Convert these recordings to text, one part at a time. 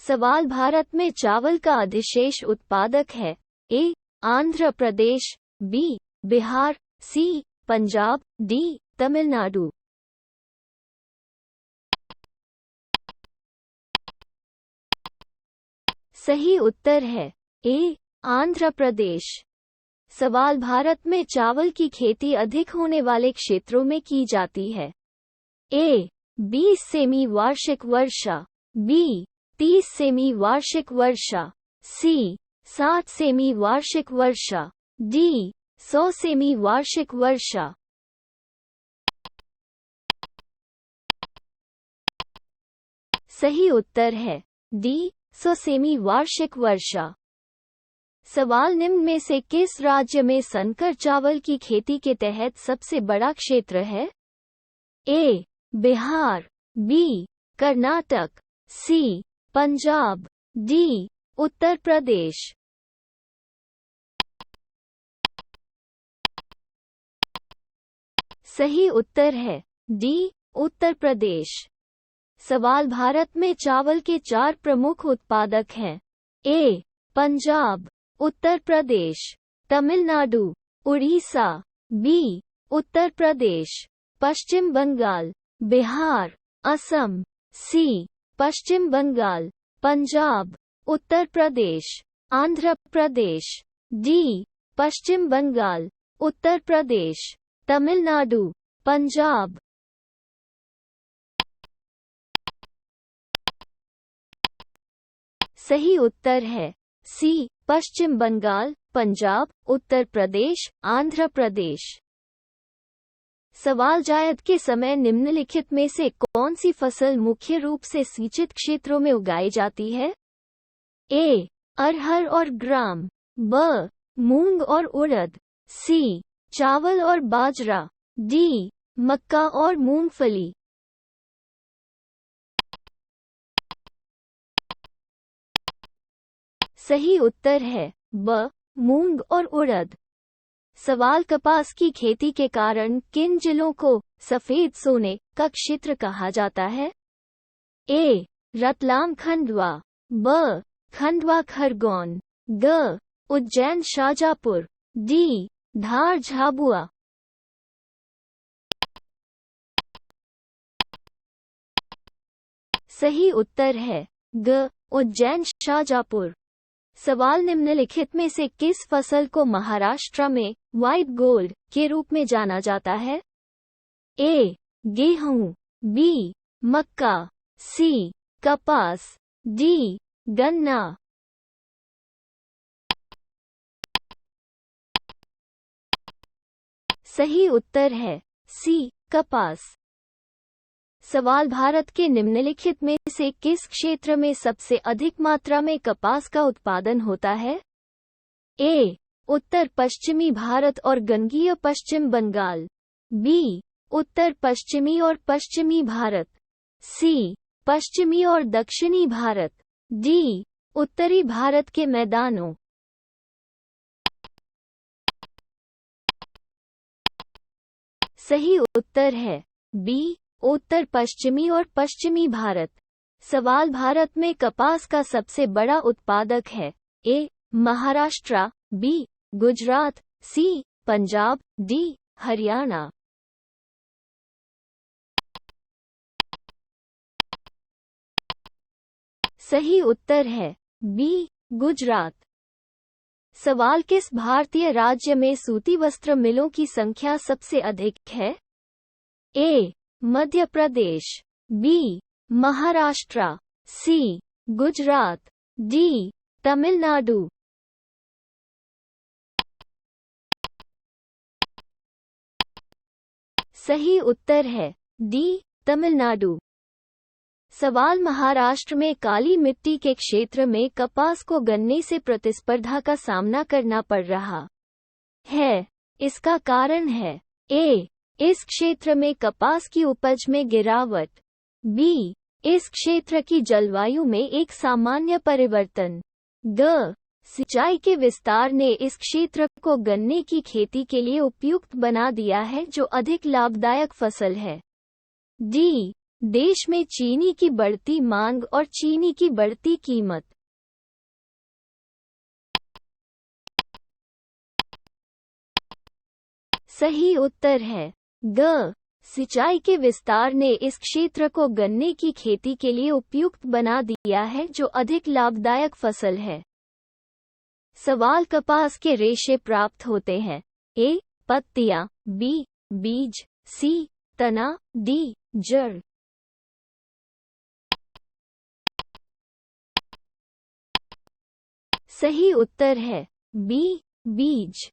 सवाल भारत में चावल का अधिशेष उत्पादक है। ए. आंध्र प्रदेश, बी. बिहार, सी. पंजाब, डी. तमिलनाडु। सही उत्तर है ए. आंध्र प्रदेश। सवाल भारत में चावल की खेती अधिक होने वाले क्षेत्रों में की जाती है। ए. 20 सेमी वार्षिक वर्षा, बी. 30 सेमी वार्षिक वर्षा, सी. 60 सेमी वार्षिक वर्षा, डी. 100 सेमी वार्षिक वर्षा। सही उत्तर है डी. 100 सेमी वार्षिक वर्षा। सवाल निम्न में से किस राज्य में संकर चावल की खेती के तहत सबसे बड़ा क्षेत्र है? ए. बिहार, बी. कर्नाटक, सी. पंजाब, डी. उत्तर प्रदेश। सही उत्तर है डी. उत्तर प्रदेश। सवाल भारत में चावल के 4 प्रमुख उत्पादक हैं। ए. पंजाब, उत्तर प्रदेश, तमिलनाडु, उड़ीसा, बी. उत्तर प्रदेश, पश्चिम बंगाल, बिहार, असम, सी. पश्चिम बंगाल, पंजाब, उत्तर प्रदेश, आंध्र प्रदेश, डी. पश्चिम बंगाल, उत्तर प्रदेश, तमिलनाडु, पंजाब। सही उत्तर है सी. पश्चिम बंगाल, पंजाब, उत्तर प्रदेश, आंध्र प्रदेश। सवाल जायद के समय निम्नलिखित में से कौन सी फसल मुख्य रूप से सिंचित क्षेत्रों में उगाई जाती है? ए. अरहर और ग्राम, ब. मूंग और उड़द, सी. चावल और बाजरा, डी. मक्का और मूंगफली। सही उत्तर है ब. मूंग और उड़द। सवाल कपास की खेती के कारण किन जिलों को सफेद सोने का क्षेत्र कहा जाता है? ए. रतलाम खंडवा, ब. खंडवा खरगोन, ग. उज्जैन शाजापुर, डी. धार झाबुआ। सही उत्तर है ग. उज्जैन शाजापुर। सवाल निम्नलिखित में से किस फसल को महाराष्ट्र में व्हाइट गोल्ड के रूप में जाना जाता है? ए. गेहूं, बी. मक्का, सी. कपास, डी. गन्ना। सही उत्तर है सी. कपास। सवाल भारत के निम्नलिखित में से किस क्षेत्र में सबसे अधिक मात्रा में कपास का उत्पादन होता है? ए. उत्तर पश्चिमी भारत और गंगीय पश्चिम बंगाल, बी. उत्तर पश्चिमी और पश्चिमी भारत, सी. पश्चिमी और दक्षिणी भारत, डी. उत्तरी भारत के मैदानों। सही उत्तर है बी. उत्तर पश्चिमी और पश्चिमी भारत। सवाल भारत में कपास का सबसे बड़ा उत्पादक है। ए. महाराष्ट्र, बी. गुजरात, सी. पंजाब, डी. हरियाणा। सही उत्तर है बी. गुजरात। सवाल किस भारतीय राज्य में सूती वस्त्र मिलों की संख्या सबसे अधिक है? ए. मध्य प्रदेश, बी. महाराष्ट्र, सी. गुजरात, डी. तमिलनाडु। सही उत्तर है डी. तमिलनाडु। सवाल महाराष्ट्र में काली मिट्टी के क्षेत्र में कपास को गन्ने से प्रतिस्पर्धा का सामना करना पड़ रहा है। इसका कारण है ए. इस क्षेत्र में कपास की उपज में गिरावट, बी. इस क्षेत्र की जलवायु में एक सामान्य परिवर्तन, ग. सिंचाई के विस्तार ने इस क्षेत्र को गन्ने की खेती के लिए उपयुक्त बना दिया है जो अधिक लाभदायक फसल है, डी. देश में चीनी की बढ़ती मांग और चीनी की बढ़ती कीमत। सही उत्तर है ग। सिंचाई के विस्तार ने इस क्षेत्र को गन्ने की खेती के लिए उपयुक्त बना दिया है, जो अधिक लाभदायक फसल है। सवाल कपास के रेशे प्राप्त होते हैं। ए पत्तियां, बी बीज, सी तना, डी जड़। सही उत्तर है बी बीज।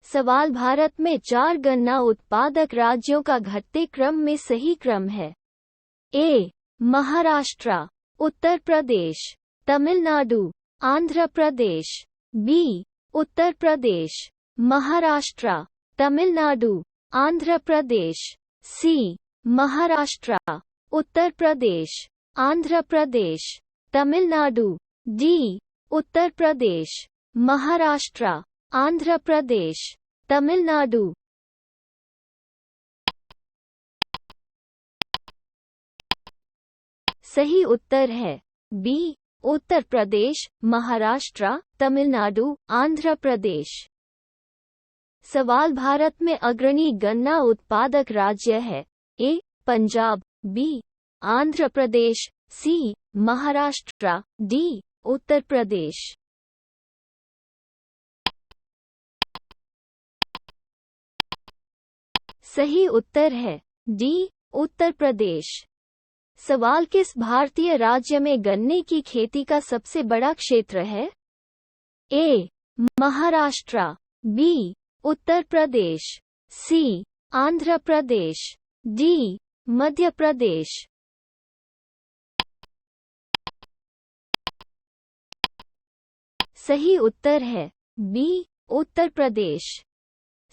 सवाल भारत में 4 गन्ना उत्पादक राज्यों का घटते क्रम में सही क्रम है। ए महाराष्ट्र, उत्तर प्रदेश, तमिलनाडु, आंध्र प्रदेश। बी उत्तर प्रदेश, महाराष्ट्र, तमिलनाडु, आंध्र प्रदेश। सी महाराष्ट्र, उत्तर प्रदेश, आंध्र प्रदेश, तमिलनाडु। डी उत्तर प्रदेश, महाराष्ट्र, आंध्र प्रदेश, तमिलनाडु। सही उत्तर है बी उत्तर प्रदेश, महाराष्ट्र, तमिलनाडु, आंध्र प्रदेश। सवाल भारत में अग्रणी गन्ना उत्पादक राज्य है। ए पंजाब, बी आंध्र प्रदेश, सी महाराष्ट्र, डी उत्तर प्रदेश। सही उत्तर है डी उत्तर प्रदेश। सवाल किस भारतीय राज्य में गन्ने की खेती का सबसे बड़ा क्षेत्र है? ए महाराष्ट्र, बी उत्तर प्रदेश, सी आंध्र प्रदेश, डी मध्य प्रदेश। सही उत्तर है बी उत्तर प्रदेश।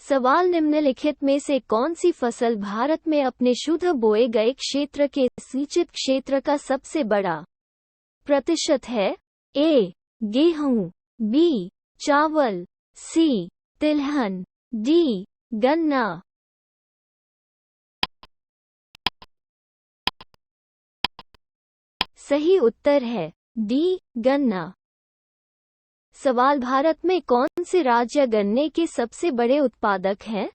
सवाल निम्नलिखित में से कौन सी फसल भारत में अपने शुद्ध बोए गए क्षेत्र के सिंचित क्षेत्र का सबसे बड़ा प्रतिशत है? ए गेहूं, बी चावल, सी तिलहन, डी गन्ना। सही उत्तर है डी गन्ना। सवाल भारत में कौन से राज्य गन्ने के सबसे बड़े उत्पादक हैं?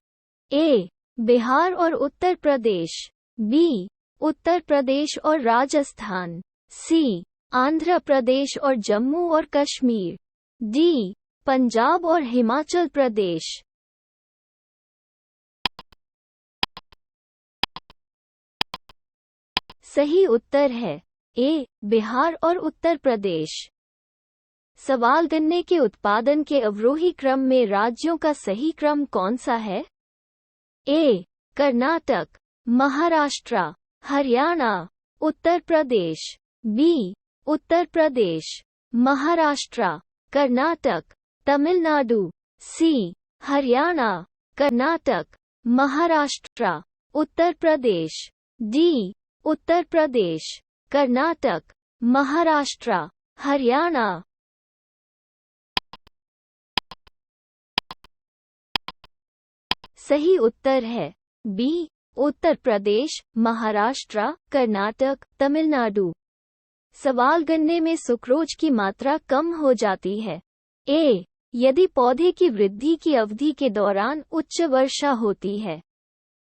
ए बिहार और उत्तर प्रदेश, बी उत्तर प्रदेश और राजस्थान, सी आंध्र प्रदेश और जम्मू और कश्मीर, डी पंजाब और हिमाचल प्रदेश। सही उत्तर है ए बिहार और उत्तर प्रदेश। सवाल गन्ने के उत्पादन के अवरोही क्रम में राज्यों का सही क्रम कौन सा है? ए कर्नाटक, महाराष्ट्र, हरियाणा, उत्तर प्रदेश, बी उत्तर प्रदेश, महाराष्ट्र, कर्नाटक, तमिलनाडु, सी हरियाणा, कर्नाटक, महाराष्ट्र, उत्तर प्रदेश, डी उत्तर प्रदेश, कर्नाटक, महाराष्ट्र, हरियाणा। सही उत्तर है बी उत्तर प्रदेश, महाराष्ट्र, कर्नाटक, तमिलनाडु। सवाल गन्ने में सुक्रोज की मात्रा कम हो जाती है। ए यदि पौधे की वृद्धि की अवधि के दौरान उच्च वर्षा होती है,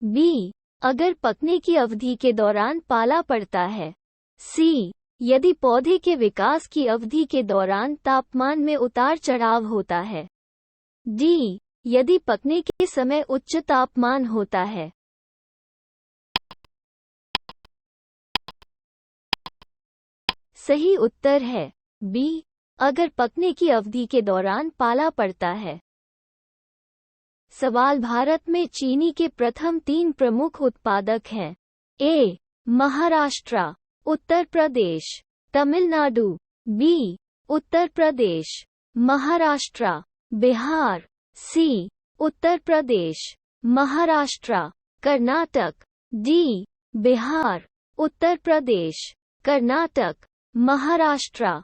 बी अगर पकने की अवधि के दौरान पाला पड़ता है, सी यदि पौधे के विकास की अवधि के दौरान तापमान में उतार चढ़ाव होता है, डी यदि पकने के समय उच्च तापमान होता है। सही उत्तर है बी अगर पकने की अवधि के दौरान पाला पड़ता है। सवाल भारत में चीनी के प्रथम 3 प्रमुख उत्पादक हैं। ए महाराष्ट्र, उत्तर प्रदेश, तमिलनाडु, बी उत्तर प्रदेश, महाराष्ट्र, बिहार, सी उत्तर प्रदेश, महाराष्ट्र, कर्नाटक, डी बिहार, उत्तर प्रदेश, कर्नाटक, महाराष्ट्र।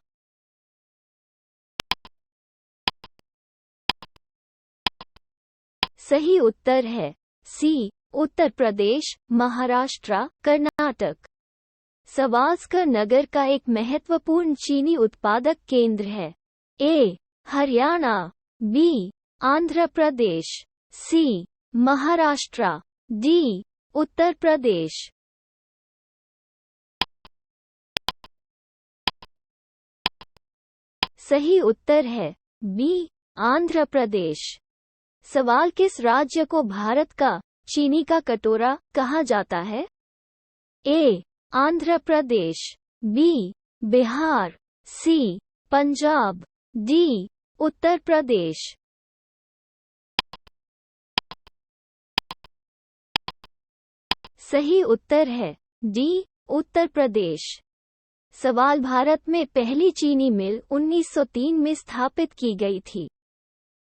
सही उत्तर है सी उत्तर प्रदेश, महाराष्ट्र, कर्नाटक। सवास्कर नगर का एक महत्वपूर्ण चीनी उत्पादक केंद्र है। ए. हरियाणा, बी. आंध्र प्रदेश, सी. महाराष्ट्र, डी. उत्तर प्रदेश। सही उत्तर है बी. आंध्र प्रदेश। सवाल, किस राज्य को भारत का चीनी का कटोरा कहा जाता है? ए. आंध्र प्रदेश, बी. बिहार, सी. पंजाब, डी. उत्तर प्रदेश। सही उत्तर है डी. उत्तर प्रदेश। सवाल, भारत में पहली चीनी मिल 1903 में स्थापित की गई थी।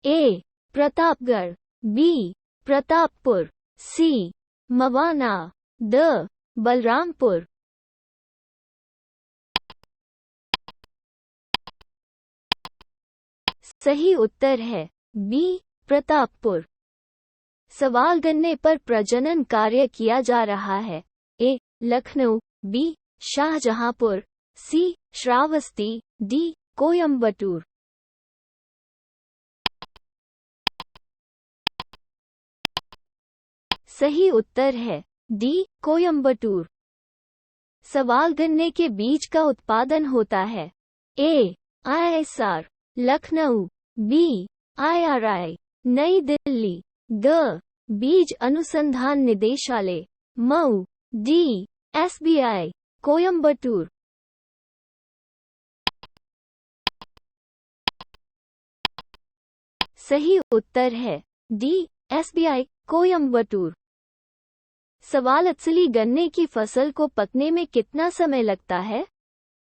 A. Pratapgarh, B. Pratappur, C. Mawana, D. Balrampur. सही उत्तर है बी. प्रतापपुर। सवाल, गन्ने पर प्रजनन कार्य किया जा रहा है। ए. लखनऊ, बी. शाहजहांपुर, सी. श्रावस्ती, डी. कोयम्बटूर। सही उत्तर है डी. कोयम्बटूर। सवाल, गन्ने के बीज का उत्पादन होता है। A. IISR, Lucknow, B. IRI, New Delhi, ग. बीज अनुसंधान निदेशालय, मऊ, डी. SBI, कोयम्बटूर। सही उत्तर है डी. SBI, कोयम्बटूर। सवाल, असली गन्ने की फसल को पकने में कितना समय लगता है?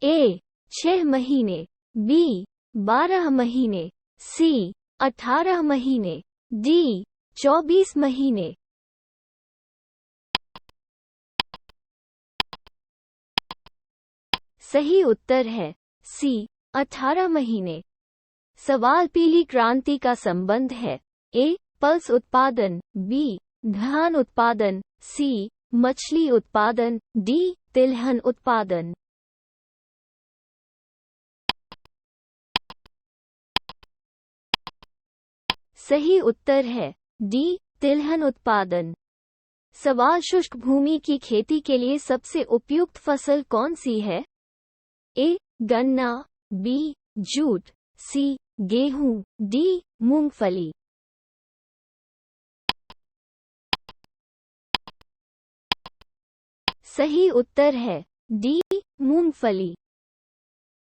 ए. 6 महीने, बी. 12 महीने, सी. 18 महीने, डी. 24 महीने। सही उत्तर है सी. 18 महीने। सवाल, पीली क्रांति का संबंध है। ए. पल्स उत्पादन, बी. धान उत्पादन, सी. मछली उत्पादन, डी. तिलहन उत्पादन। सही उत्तर है डी. तिलहन उत्पादन। सवाल, शुष्क भूमि की खेती के लिए सबसे उपयुक्त फसल कौन सी है? ए. गन्ना, बी. जूट, सी. गेहूं, डी. मूंगफली। सही उत्तर है डी. मूंगफली।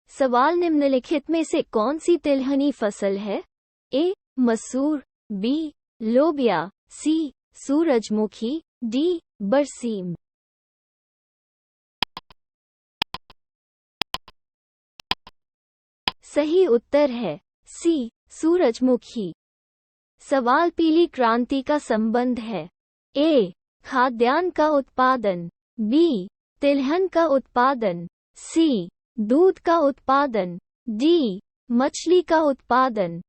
सवाल, निम्नलिखित में से कौन सी तिलहनी फसल है? ए. मसूर, बी. लोबिया, सी. सूरजमुखी, डी. बरसीम। सही उत्तर है सी. सूरजमुखी। सवाल, पीली क्रांति का संबंध है। ए. खाद्यान्न का उत्पादन, बी. तिलहन का उत्पादन, सी. दूध का उत्पादन, डी. मछली का उत्पादन।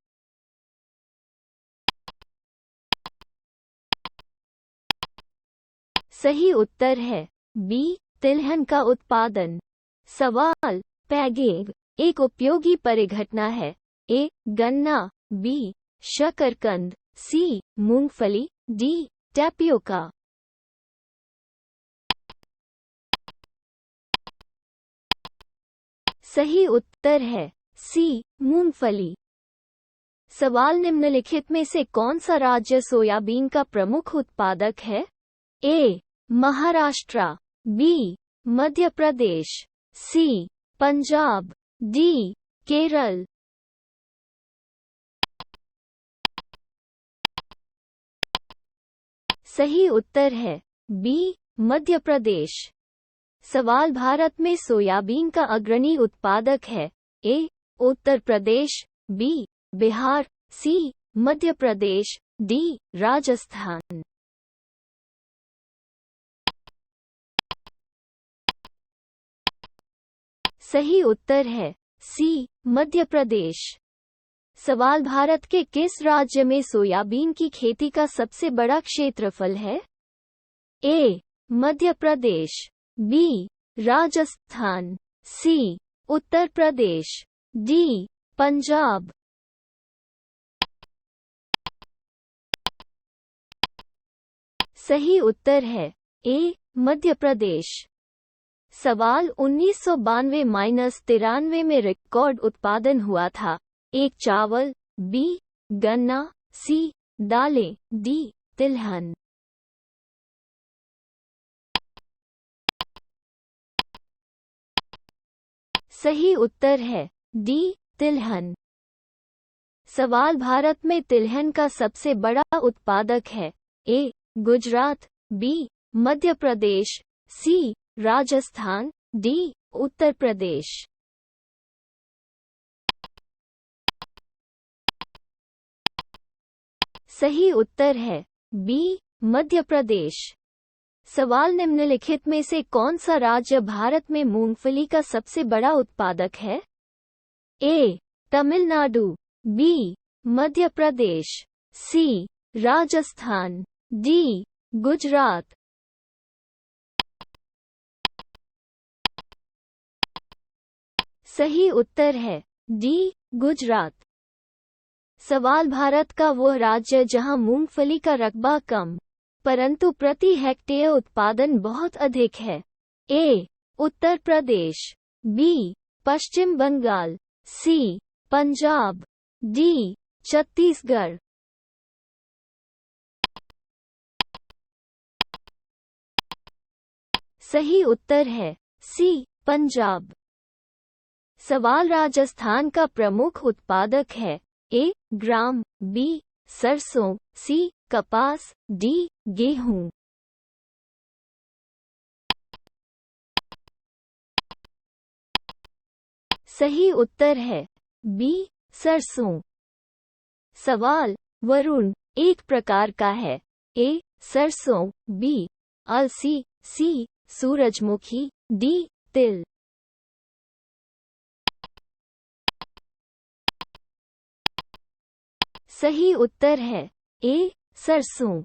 सही उत्तर है बी. तिलहन का उत्पादन। सवाल, पैगेग एक उपयोगी परिघटना है। ए. गन्ना, बी. शकरकंद, सी. मूंगफली, डी. टैपियोका। सही उत्तर है सी. मूंगफली। सवाल, निम्नलिखित में से कौन सा राज्य सोयाबीन का प्रमुख उत्पादक है? ए. महाराष्ट्र, बी. मध्य प्रदेश, सी. पंजाब, डी. केरल। सही उत्तर है बी. मध्य प्रदेश। सवाल, भारत में सोयाबीन का अग्रणी उत्पादक है। ए. उत्तर प्रदेश, बी. बिहार, सी. मध्य प्रदेश, डी. राजस्थान। सही उत्तर है सी. मध्य प्रदेश। सवाल, भारत के किस राज्य में सोयाबीन की खेती का सबसे बड़ा क्षेत्रफल है? ए मध्य प्रदेश, बी राजस्थान, सी उत्तर प्रदेश, डी पंजाब। सही उत्तर है ए मध्य प्रदेश। सवाल 1992-93 में रिकॉर्ड उत्पादन हुआ था। एक चावल, बी गन्ना, सी दालें, डी तिलहन। सही उत्तर है डी तिलहन। सवाल भारत में तिलहन का सबसे बड़ा उत्पादक है। ए गुजरात, बी मध्य प्रदेश, सी राजस्थान, डी उत्तर प्रदेश। सही उत्तर है बी मध्य प्रदेश। सवाल निम्नलिखित में से कौन सा राज्य भारत में मूंगफली का सबसे बड़ा उत्पादक है? ए तमिलनाडु, बी मध्य प्रदेश, सी राजस्थान, डी गुजरात। सही उत्तर है डी गुजरात। सवाल भारत का वह राज्य जहां मूंगफली का रकबा कम परंतु प्रति हेक्टेयर उत्पादन बहुत अधिक है। ए उत्तर प्रदेश, बी पश्चिम बंगाल, सी पंजाब, डी छत्तीसगढ़। सही उत्तर है सी पंजाब। सवाल राजस्थान का प्रमुख उत्पादक है। ए ग्राम, बी सरसों, सी कपास, डी गेहूं। सही उत्तर है बी सरसों। सवाल वरुण एक प्रकार का है। ए सरसों, बी अलसी, सी सूरजमुखी, डी तिल। सही उत्तर है ए सरसों।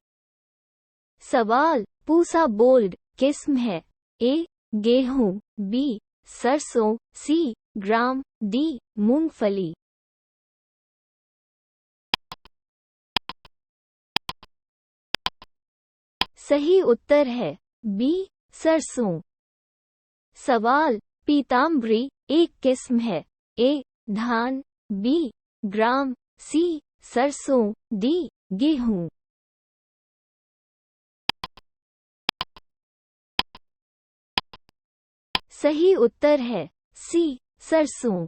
सवाल पूसा बोल्ड किस्म है। ए गेहूं, बी सरसों, सी ग्राम, डी मूंगफली। सही उत्तर है बी सरसों। सवाल पीताम्बरी एक किस्म है। ए धान, बी ग्राम, सी सरसों, डी गेहूं। सही उत्तर है सी सरसों।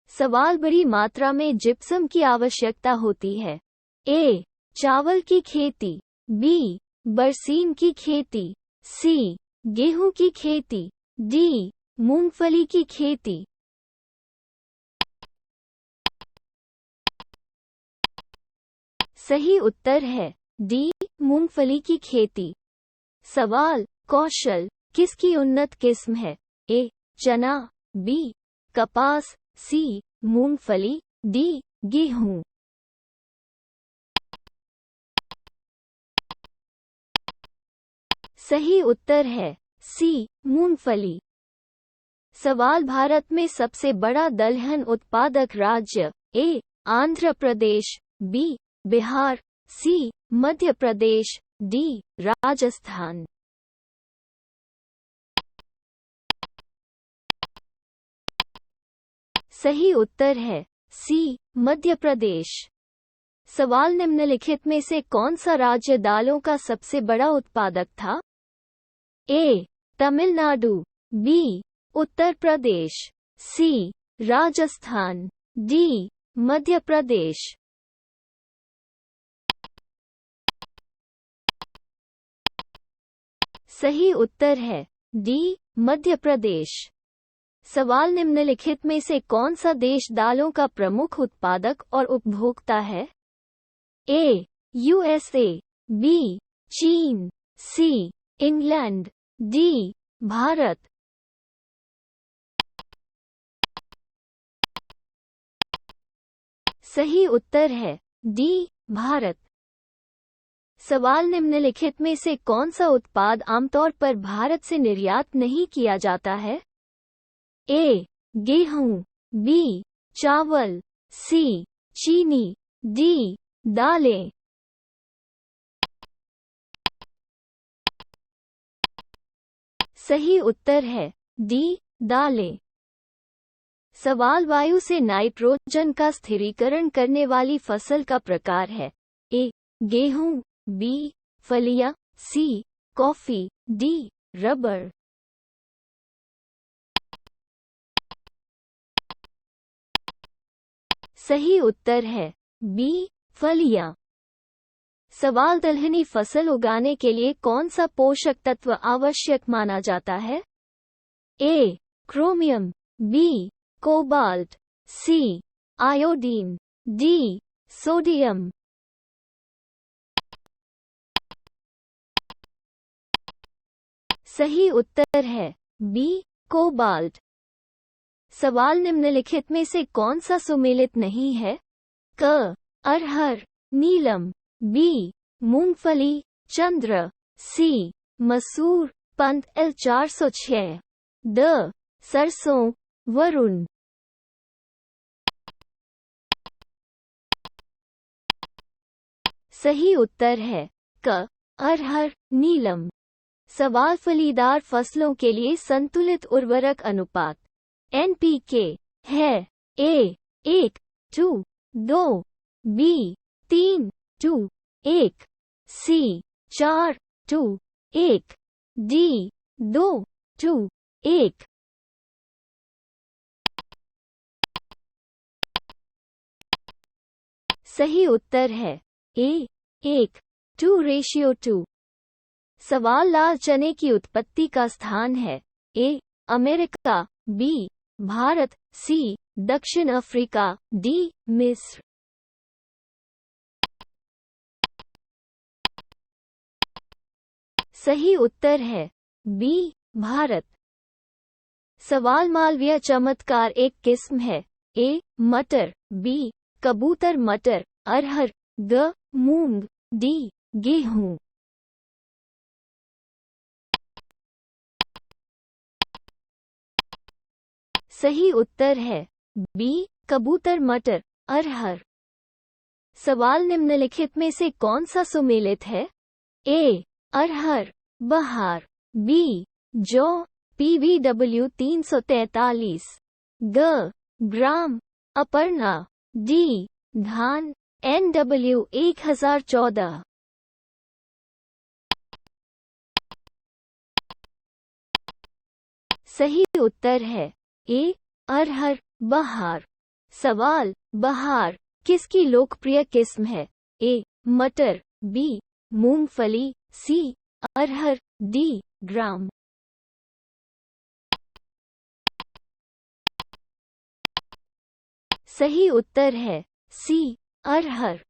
सवाल बड़ी मात्रा में जिप्सम की आवश्यकता होती है। ए चावल की खेती, बी बरसीन की खेती, सी गेहूं की खेती, डी मूंगफली की खेती। सही उत्तर है डी मूंगफली की खेती। सवाल कौशल किसकी उन्नत किस्म है? ए चना, बी कपास, सी मूंगफली, डी गेहूं। सही उत्तर है सी मूंगफली। सवाल भारत में सबसे बड़ा दलहन उत्पादक राज्य। ए आंध्र प्रदेश, बी बिहार, सी मध्य प्रदेश, डी राजस्थान। सही उत्तर है सी मध्य प्रदेश। सवाल निम्नलिखित में से कौन सा राज्य दालों का सबसे बड़ा उत्पादक था? ए तमिलनाडु, बी उत्तर प्रदेश, सी राजस्थान, डी मध्य प्रदेश। सही उत्तर है डी मध्य प्रदेश। सवाल निम्नलिखित में से कौन सा देश दालों का प्रमुख उत्पादक और उपभोक्ता है? ए यूएसए, बी चीन, सी इंग्लैंड, डी भारत। सही उत्तर है डी भारत। सवाल निम्नलिखित में से कौन सा उत्पाद आमतौर पर भारत से निर्यात नहीं किया जाता है? ए. गेहूं, बी. चावल, सी. चीनी, डी. दालें। सही उत्तर है डी. दालें। सवाल वायु से नाइट्रोजन का स्थिरीकरण करने वाली फसल का प्रकार है? ए. गेहूं, बी. फलियां, सी. Coffee, D. रबर। सही उत्तर है बी. फलियां। सवाल दलहनी फसल उगाने के लिए कौन सा पोषक तत्व आवश्यक माना जाता है? A. Chromium, B. Cobalt, C. Iodine, D. Sodium. सही उत्तर है बी. कोबाल्ट। सवाल निम्नलिखित में से कौन सा सुमेलित नहीं है? क. अरहर, नीलम, बी. मूंगफली, चंद्र, सी. मसूर, पंत L 406, द. सरसों, वरुण। सही उत्तर है क. अरहर, नीलम। सवाल फलीदार फसलों के लिए संतुलित उर्वरक अनुपात NPK है? ए. 1:2, बी. 3:1, सी. 4:1, डी. 2:1। सही उत्तर है ए. 1:2। सवाल लाल चने की उत्पत्ति का स्थान है? A. America, B. Bharat, C. दक्षिण अफ्रीका, डी. मिस्र। सही उत्तर है बी. भारत। सवाल मालवीय चमत्कार एक किस्म है? ए. मटर, बी. कबूतर मटर, अरहर, ग. मूंग, डी. गेहूं। सही उत्तर है बी. कबूतर मटर, अरहर। सवाल निम्नलिखित में से कौन सा सुमेलित है? ए. अरहर, बहार, बी. जौ, PVW 343, ग. ग्राम, अपर्णा, डी. धान, NW 1014। सही उत्तर है ए. अरहर, बहार। सवाल बहार किसकी लोकप्रिय किस्म है? ए. मटर, बी. मूंगफली, सी. अरहर, डी. ग्राम। सही उत्तर है सी. अरहर।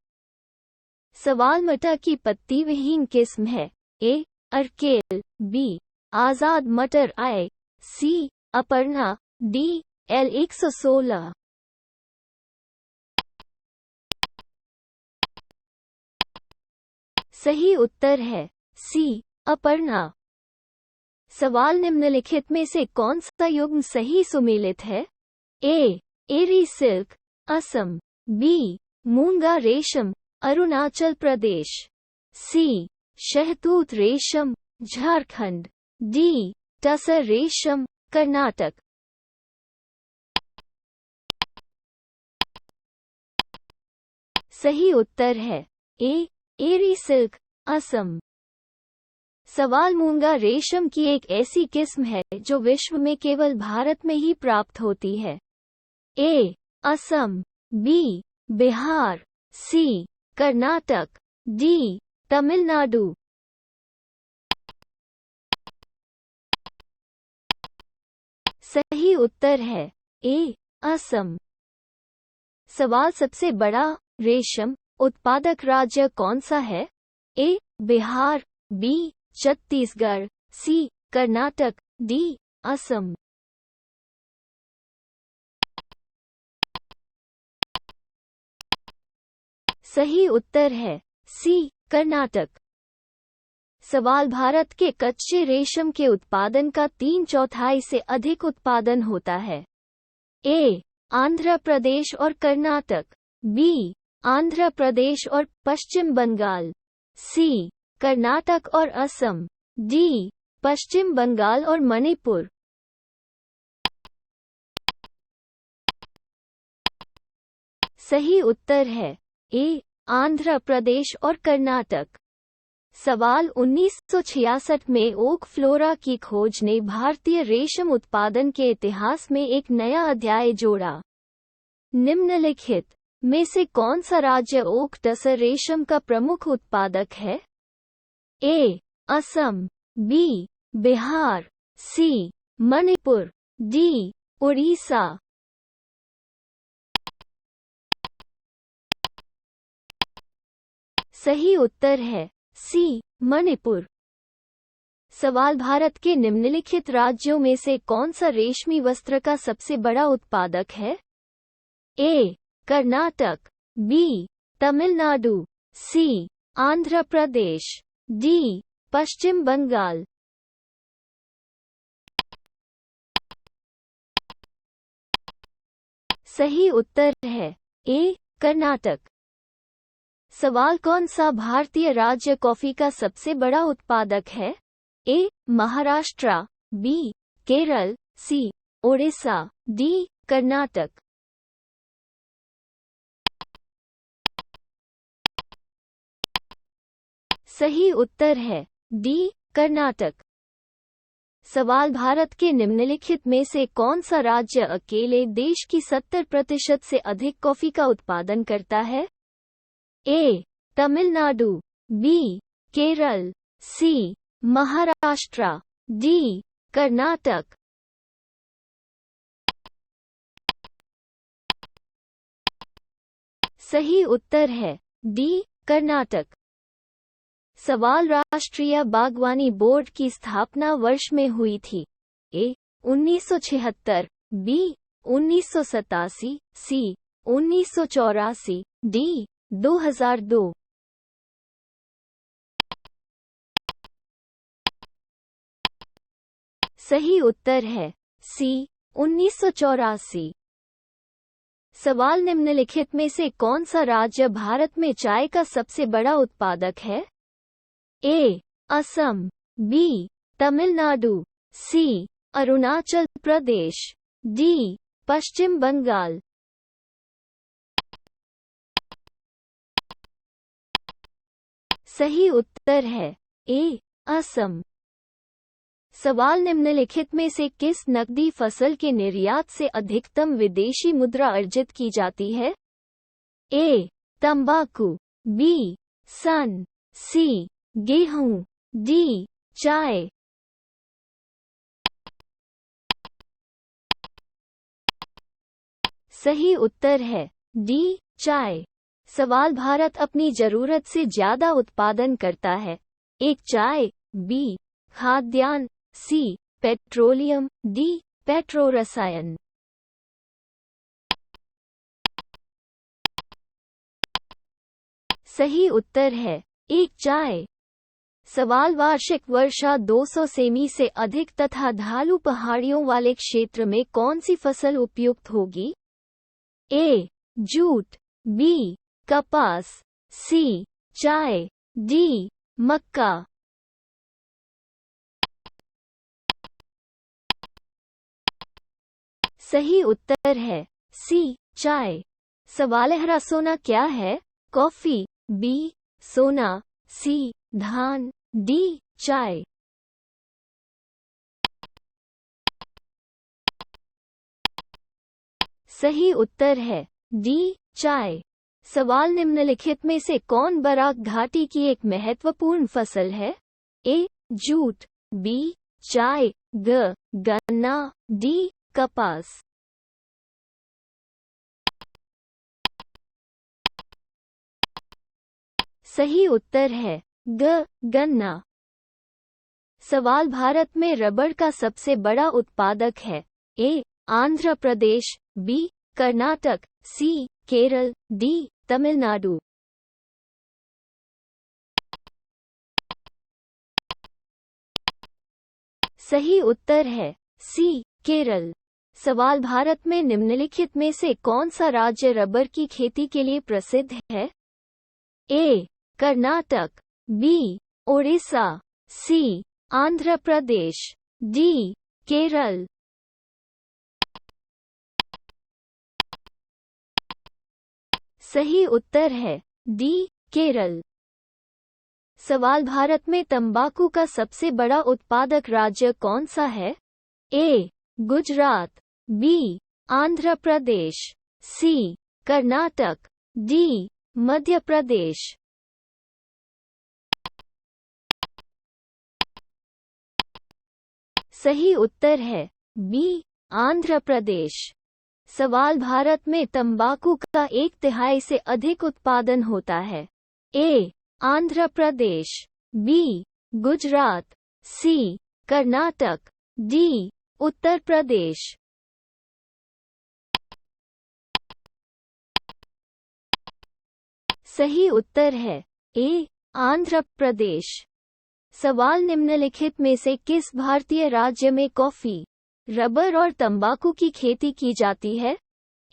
सवाल मटर की पत्ती विहीन किस्म है? ए. अर्केल, बी. आजाद मटर आई, सी. अपर्णा, डी. L 116। सही उत्तर है सी. अपर्णा। सवाल निम्नलिखित में से कौन सा युग्म सही सुमेलित है? ए. एरी सिल्क, असम, बी. मूंगा रेशम, अरुणाचल प्रदेश, सी. शहतूत रेशम, झारखंड, डी. टसर रेशम, कर्नाटक। सही उत्तर है ए. एरी सिल्क, असम। सवाल मूंगा रेशम की एक ऐसी किस्म है जो विश्व में केवल भारत में ही प्राप्त होती है? ए. असम, बी. बिहार, सी. कर्नाटक, डी. तमिलनाडु। सही उत्तर है ए. असम। सवाल सबसे बड़ा रेशम उत्पादक राज्य कौन सा है? ए. बिहार, बी. छत्तीसगढ़, सी. कर्नाटक, डी. असम। सही उत्तर है सी. कर्नाटक। सवाल भारत के कच्चे रेशम के उत्पादन का 3/4 से अधिक उत्पादन होता है। ए. आंध्र प्रदेश और कर्नाटक। बी. आंध्र प्रदेश और पश्चिम बंगाल। सी. कर्नाटक और असम। डी. पश्चिम बंगाल और मणिपुर। सही उत्तर है ए. आंध्र प्रदेश और कर्नाटक। सवाल 1966 में ओक फ्लोरा की खोज ने भारतीय रेशम उत्पादन के इतिहास में एक नया अध्याय जोड़ा। निम्नलिखित में से कौन सा राज्य ओक टसर रेशम का प्रमुख उत्पादक है? ए. असम। बी. बिहार। सी. मणिपुर। डी. उड़ीसा। सही उत्तर है सी. मणिपुर। सवाल भारत के निम्नलिखित राज्यों में से कौन सा रेशमी वस्त्र का सबसे बड़ा उत्पादक है? ए. कर्नाटक। बी. तमिलनाडु। सी. आंध्र प्रदेश। डी. पश्चिम बंगाल। सही उत्तर है ए. कर्नाटक। सवाल कौन सा भारतीय राज्य कॉफी का सबसे बड़ा उत्पादक है? ए. महाराष्ट्र। बी. केरल। सी. ओडिशा। डी. कर्नाटक। सही उत्तर है डी. कर्नाटक। सवाल भारत के निम्नलिखित में से कौन सा राज्य अकेले देश की 70% से अधिक कॉफी का उत्पादन करता है? ए. तमिलनाडु। बी. केरल। सी. महाराष्ट्र। डी. कर्नाटक। सही उत्तर है डी. कर्नाटक। सवाल राष्ट्रीय बागवानी बोर्ड की स्थापना वर्ष में हुई थी? ए. 1976। बी. 1987। सी. 1984। डी. 2002। सही उत्तर है सी. 1984। सवाल निम्नलिखित में से कौन सा राज्य भारत में चाय का सबसे बड़ा उत्पादक है? ए. असम। बी. तमिलनाडु। सी. अरुणाचल प्रदेश। डी. पश्चिम बंगाल। सही उत्तर है ए. असम। सवाल निम्नलिखित में से किस नकदी फसल के निर्यात से अधिकतम विदेशी मुद्रा अर्जित की जाती है? ए. तंबाकू। बी. सन। सी. गेहूं। डी. चाय। सही उत्तर है डी. चाय। सवाल भारत अपनी जरूरत से ज्यादा उत्पादन करता है? एक चाय। बी. खाद्यान्न। सी. पेट्रोलियम। डी. पेट्रोरसायन। सही उत्तर है एक चाय। सवाल वार्षिक वर्षा 200 सेमी से अधिक तथा ढालू पहाड़ियों वाले क्षेत्र में कौन सी फसल उपयुक्त होगी? ए. जूट। बी. कपास। सी. चाय। डी. मक्का। सही उत्तर है सी. चाय। सवाल सोना क्या है? कॉफी। बी. सोना। सी. धान। डी. चाय। सही उत्तर है डी. चाय। सवाल निम्नलिखित में से कौन बराक घाटी की एक महत्वपूर्ण फसल है? ए. जूट। बी. चाय। गन्ना। डी. कपास। सही उत्तर है गन्ना। सवाल भारत में रबर का सबसे बड़ा उत्पादक है? ए. आंध्र प्रदेश। बी. कर्नाटक। सी. केरल। डी. तमिलनाडु। सही उत्तर है सी केरल। सवाल भारत में निम्नलिखित में से कौन सा राज्य रबर की खेती के लिए प्रसिद्ध है? ए कर्नाटक, बी ओडिशा, सी आंध्र प्रदेश, डी केरल। सही उत्तर है डी केरल। सवाल भारत में तंबाकू का सबसे बड़ा उत्पादक राज्य कौन सा है? ए गुजरात, बी आंध्र प्रदेश, सी कर्नाटक, डी मध्य प्रदेश। सही उत्तर है बी आंध्र प्रदेश। सवाल भारत में तंबाकू का 1/3 से अधिक उत्पादन होता है। ए आंध्र प्रदेश, बी गुजरात, सी कर्नाटक, डी उत्तर प्रदेश। सही उत्तर है ए आंध्र प्रदेश। सवाल निम्नलिखित में से किस भारतीय राज्य में कॉफी, रबर और तंबाकू की खेती की जाती है?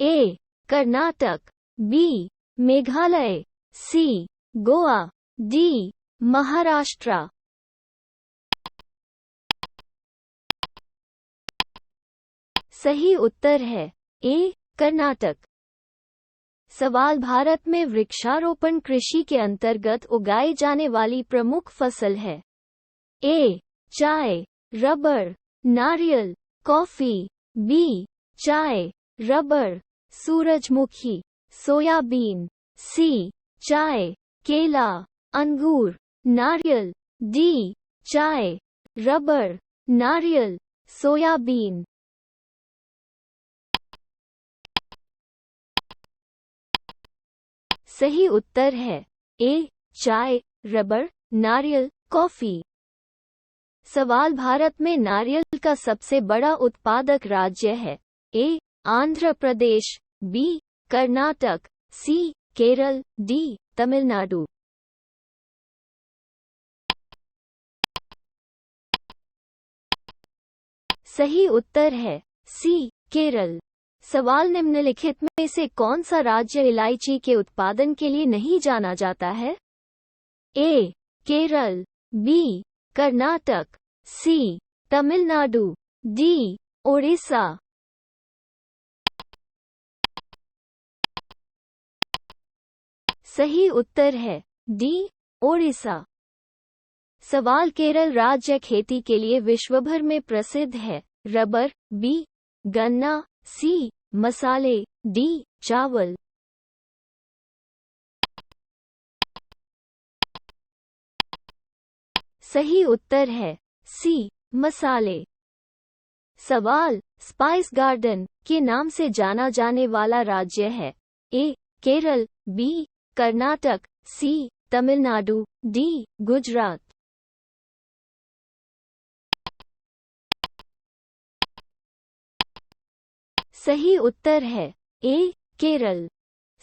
ए कर्नाटक, बी मेघालय, सी गोवा, डी महाराष्ट्र। सही उत्तर है ए कर्नाटक। सवाल भारत में वृक्षारोपण कृषि के अंतर्गत उगाई जाने वाली प्रमुख फसल है। ए चाय, रबर, नारियल, कॉफी, बी चाय, रबर, सूरजमुखी, सोयाबीन, सी चाय, केला, अंगूर, नारियल, डी चाय, रबर, नारियल, सोयाबीन। सही उत्तर है ए चाय, रबर, नारियल, कॉफी। सवाल भारत में नारियल का सबसे बड़ा उत्पादक राज्य है। ए आंध्र प्रदेश, बी कर्नाटक, सी केरल, डी तमिलनाडु। सही उत्तर है सी केरल। सवाल निम्नलिखित में से कौन सा राज्य इलायची के उत्पादन के लिए नहीं जाना जाता है? ए केरल, बी कर्नाटक, सी तमिलनाडु, डी ओडिशा। सही उत्तर है डी ओडिशा। सवाल केरल राज्य खेती के लिए विश्वभर में प्रसिद्ध है। रबर, बी गन्ना, सी मसाले, डी चावल। सही उत्तर है सी मसाले। सवाल स्पाइस गार्डन के नाम से जाना जाने वाला राज्य है। ए केरल, बी कर्नाटक, सी तमिलनाडु, डी गुजरात। सही उत्तर है ए केरल।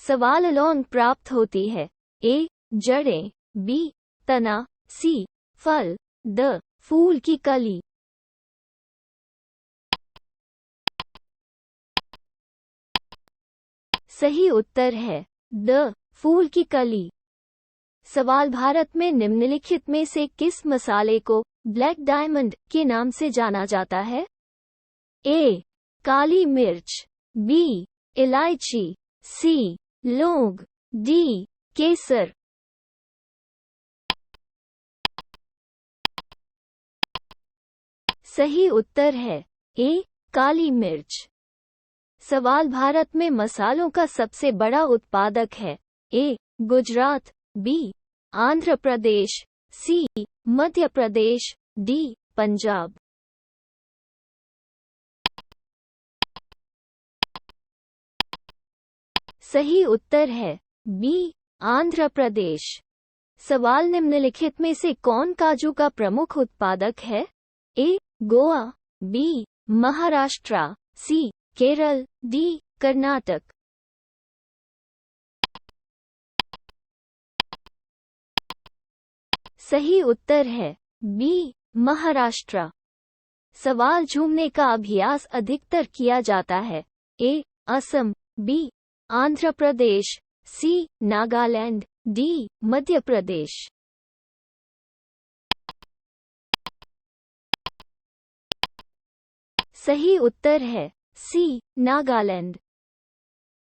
सवाल लौंग प्राप्त होती है। ए जड़ें, बी तना, सी फल, द फूल की कली। सही उत्तर है द फूल की कली। सवाल भारत में निम्नलिखित में से किस मसाले को ब्लैक डायमंड के नाम से जाना जाता है? ए काली मिर्च, बी इलायची, सी लौंग, डी केसर। सही उत्तर है ए काली मिर्च। सवाल भारत में मसालों का सबसे बड़ा उत्पादक है। ए गुजरात, बी आंध्र प्रदेश, सी मध्य प्रदेश, डी पंजाब। सही उत्तर है बी आंध्र प्रदेश। सवाल निम्नलिखित में से कौन काजू का प्रमुख उत्पादक है? ए गोवा, बी महाराष्ट्र, सी केरल, डी कर्नाटक। सही उत्तर है बी महाराष्ट्र। सवाल झूमने का अभ्यास अधिकतर किया जाता है। ए. असम, बी. आंध्र प्रदेश, सी. नागालैंड, डी. मध्य प्रदेश। सही उत्तर है सी. नागालैंड।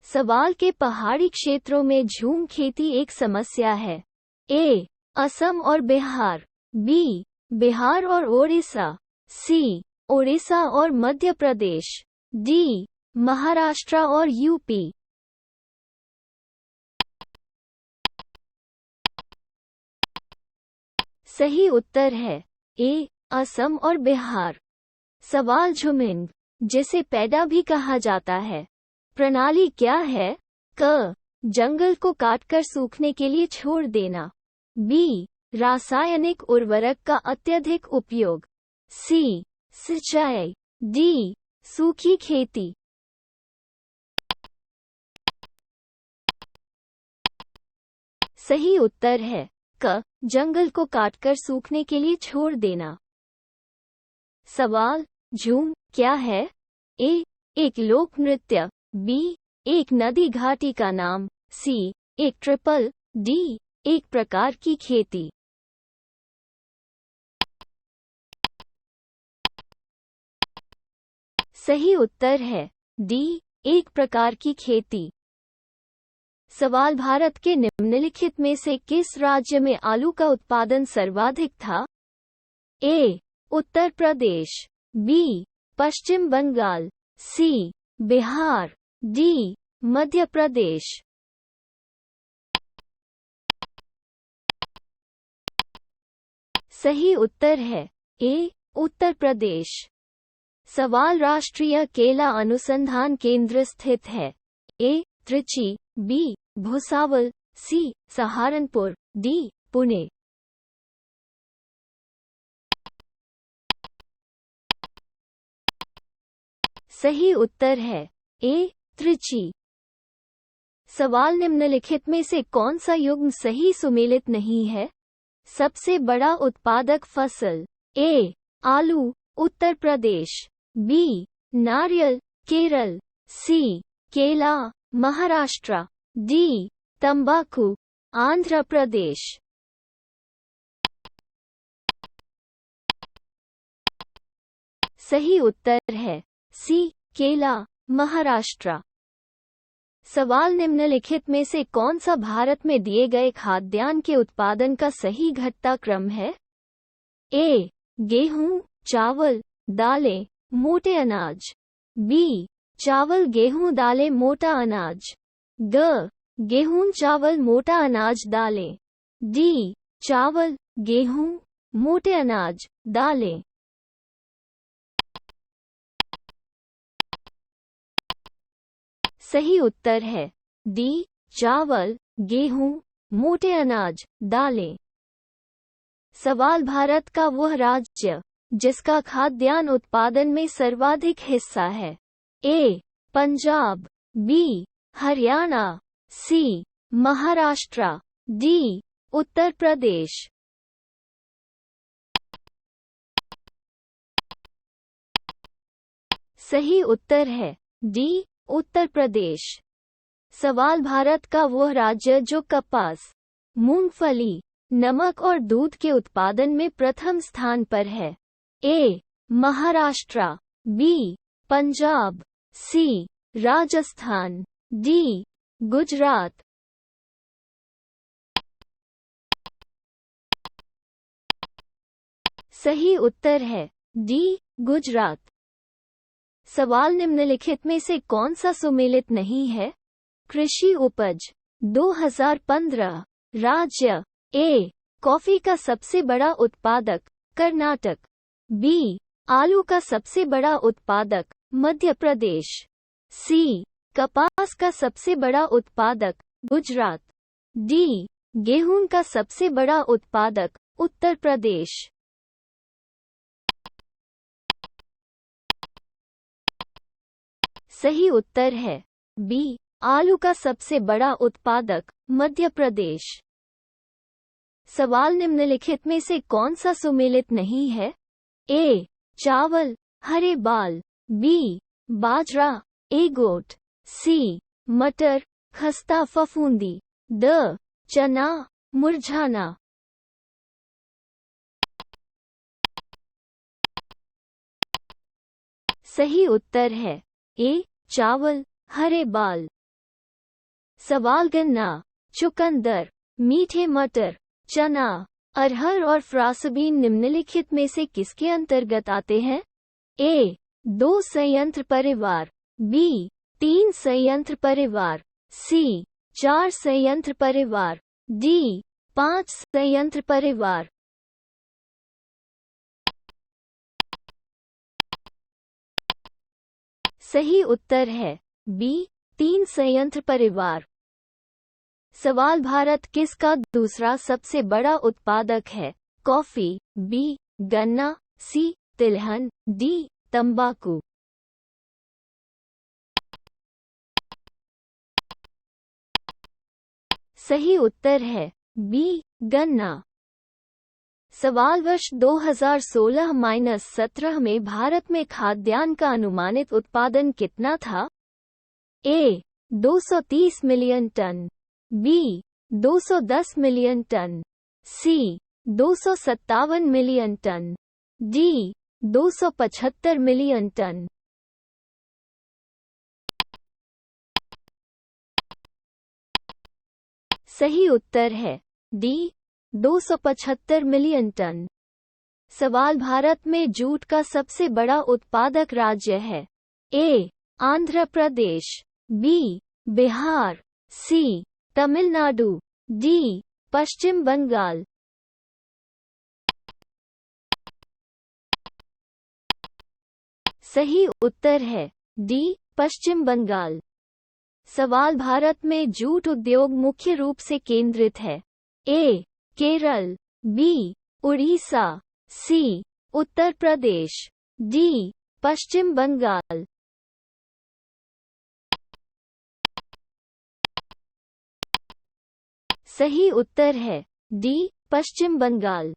सवाल के पहाड़ी क्षेत्रों में झूम खेती एक समस्या है। ए. असम और बिहार, बी. बिहार और ओडिशा, सी. ओडिशा और मध्य प्रदेश, डी. महाराष्ट्र और यूपी। सही उत्तर है ए. असम और बिहार। सवाल झुमिंग, जिसे पैदा भी कहा जाता है, प्रणाली क्या है? क. जंगल को काटकर सूखने के लिए छोड़ देना, बी. रासायनिक उर्वरक का अत्यधिक उपयोग, सी. सिंचाई, डी. सूखी खेती। सही उत्तर है क. जंगल को काटकर सूखने के लिए छोड़ देना। सवाल झूम क्या है? ए. एक लोक नृत्य, बी. एक नदी घाटी का नाम, सी. एक ट्रिपल, डी. एक प्रकार की खेती। सही उत्तर है डी. एक प्रकार की खेती। सवाल भारत के निम्नलिखित में से किस राज्य में आलू का उत्पादन सर्वाधिक था? ए. उत्तर प्रदेश, बी. पश्चिम बंगाल, सी. बिहार, डी. मध्य प्रदेश। सही उत्तर है ए. उत्तर प्रदेश। सवाल राष्ट्रीय केला अनुसंधान केंद्र स्थित है। ए. त्रिची, बी. भुसावल, सी. सहारनपुर, डी. पुणे। सही उत्तर है ए. त्रिची। सवाल निम्नलिखित में से कौन सा युग्म सही सुमेलित नहीं है? सबसे बड़ा उत्पादक फसल, ए. आलू, उत्तर प्रदेश, बी. नारियल, केरल, सी. केला, महाराष्ट्र, डी. तंबाकू, आंध्र प्रदेश। सही उत्तर है सी. केला, महाराष्ट्र। सवाल निम्नलिखित में से कौन सा भारत में दिए गए खाद्यान्न के उत्पादन का सही घटता क्रम है? ए. गेहूं, चावल, दालें, मोटे अनाज, बी. चावल, गेहूं, दालें, मोटा अनाज, ग. गेहूं, चावल, मोटा अनाज, दालें, डी. चावल, गेहूं, मोटे अनाज, दालें। सही उत्तर है डी. चावल, गेहूं, मोटे अनाज, दालें। सवाल भारत का वह राज्य जिसका खाद्यान्न उत्पादन में सर्वाधिक हिस्सा है। ए. पंजाब, बी. हरियाणा, सी. महाराष्ट्र, डी. उत्तर प्रदेश। सही उत्तर है डी. उत्तर प्रदेश। सवाल भारत का वह राज्य जो कपास, मूंगफली, नमक और दूध के उत्पादन में प्रथम स्थान पर है। ए. महाराष्ट्र, बी. पंजाब, सी. राजस्थान, डी. गुजरात। सही उत्तर है डी. गुजरात। सवाल निम्नलिखित में से कौन सा सुमेलित नहीं है? कृषि उपज 2015 राज्य, ए. कॉफी का सबसे बड़ा उत्पादक कर्नाटक, बी. आलू का सबसे बड़ा उत्पादक मध्य प्रदेश, सी. कपास का सबसे बड़ा उत्पादक गुजरात, डी. गेहूं का सबसे बड़ा उत्पादक उत्तर प्रदेश। सही उत्तर है बी. आलू का सबसे बड़ा उत्पादक मध्य प्रदेश। सवाल निम्नलिखित में से कौन सा सुमेलित नहीं है? ए. चावल, हरे बाल, बी, बाजरा, ए, गोट, सी, मटर, खस्ता फफूंदी, द, चना, मुरझाना। सही उत्तर है ए, चावल, हरे बाल। सवाल गन्ना, चुकंदर, मीठे मटर, चना, अरहर और फ्रासबीन निम्नलिखित में से किसके अंतर्गत आते हैं? ए, 2 संयंत्र परिवार, बी, 3 संयंत्र परिवार, सी, 4 संयंत्र परिवार, डी, 5 संयंत्र परिवार। सही उत्तर है बी, 3 संयंत्र परिवार। सवाल भारत किसका दूसरा सबसे बड़ा उत्पादक है? कॉफी, बी, गन्ना, सी, तिलहन, डी, तंबाकू। सही उत्तर है बी, गन्ना। सवाल वर्ष 2016-17 में भारत में खाद्यान्न का अनुमानित उत्पादन कितना था? ए, 230 million ton, B, 210 million ton, C, 257 million ton, D, 275 million ton. सही उत्तर है डी, 275 मिलियन टन। सवाल भारत में जूट का सबसे बड़ा उत्पादक राज्य है? ए, आंध्र प्रदेश, बी, बिहार, सी, तमिलनाडु, डी, पश्चिम बंगाल। सही उत्तर है डी, पश्चिम बंगाल। सवाल भारत में जूट उद्योग मुख्य रूप से केंद्रित है? ए, केरल, बी, उड़ीसा, सी, उत्तर प्रदेश, डी, पश्चिम बंगाल। सही उत्तर है डी, पश्चिम बंगाल।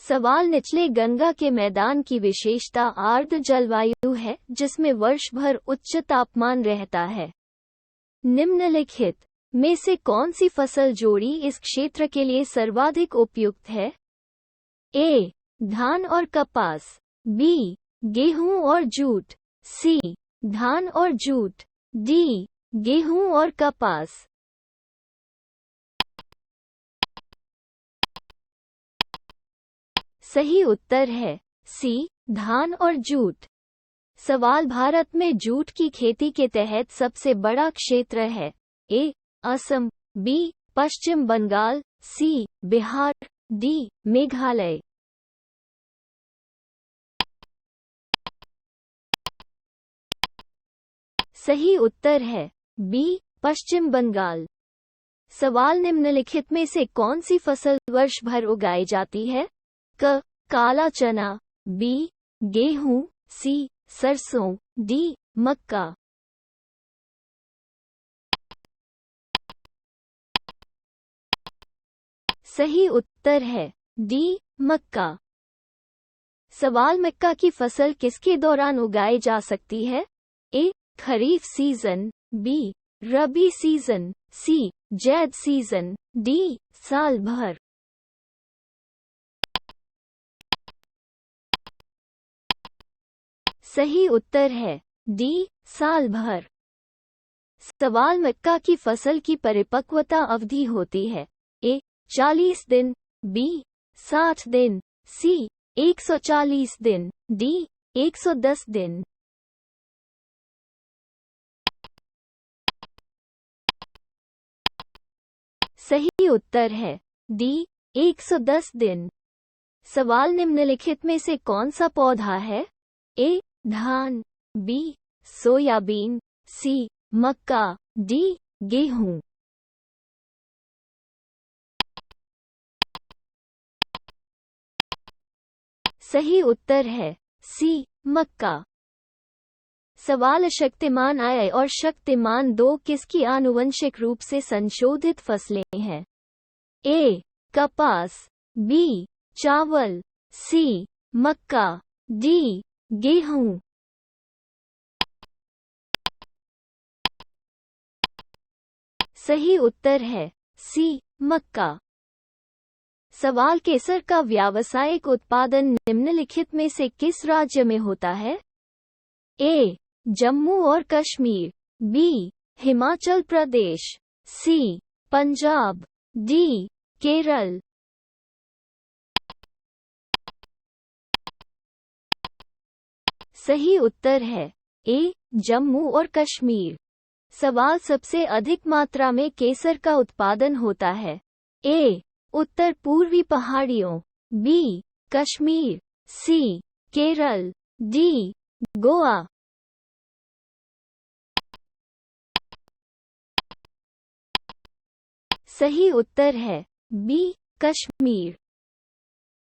सवाल निचले गंगा के मैदान की विशेषता आर्द्र जलवायु है जिसमें वर्ष भर उच्च तापमान रहता है। निम्नलिखित में से कौन सी फसल जोड़ी इस क्षेत्र के लिए सर्वाधिक उपयुक्त है? ए, धान और कपास, बी, गेहूं और जूट, सी, धान और जूट, डी, गेहूं और कपास। सही उत्तर है सी, धान और जूट। सवाल भारत में जूट की खेती के तहत सबसे बड़ा क्षेत्र है? ए, असम, बी, पश्चिम बंगाल, सी, बिहार, डी, मेघालय। सही उत्तर है बी, पश्चिम बंगाल। सवाल निम्नलिखित में से कौन सी फसल वर्ष भर उगाई जाती है? क, काला चना, बी, गेहूं, सी, सरसों, डी, मक्का। सही उत्तर है डी, मक्का। सवाल मक्का की फसल किसके दौरान उगाई जा सकती है? ए, खरीफ सीजन, बी, रबी सीजन, सी, ज़ैद सीजन, डी, साल भर। सही उत्तर है डी, साल भर। सवाल मक्का की फसल की परिपक्वता अवधि होती है? ए, 40 दिन, बी, 60 दिन, सी, 140 दिन, डी, 110 दिन। सही उत्तर है डी, 110 दिन। सवाल निम्नलिखित में से कौन सा पौधा है? ए, धान, बी, सोयाबीन, सी, मक्का, डी, गेहूं। सही उत्तर है सी, मक्का। सवाल शक्तिमान 1 और शक्तिमान 2 किसकी आनुवंशिक रूप से संशोधित फसलें हैं? ए, कपास, बी, चावल, सी, मक्का, डी गेहूं। सही उत्तर है सी मक्का। सवाल केसर का व्यावसायिक उत्पादन निम्नलिखित में से किस राज्य में होता है? ए जम्मू और कश्मीर, बी हिमाचल प्रदेश, सी पंजाब, डी केरल। सही उत्तर है ए जम्मू और कश्मीर। सवाल सबसे अधिक मात्रा में केसर का उत्पादन होता है? ए उत्तर पूर्वी पहाड़ियों, बी कश्मीर, सी केरल, डी गोवा। सही उत्तर है बी कश्मीर।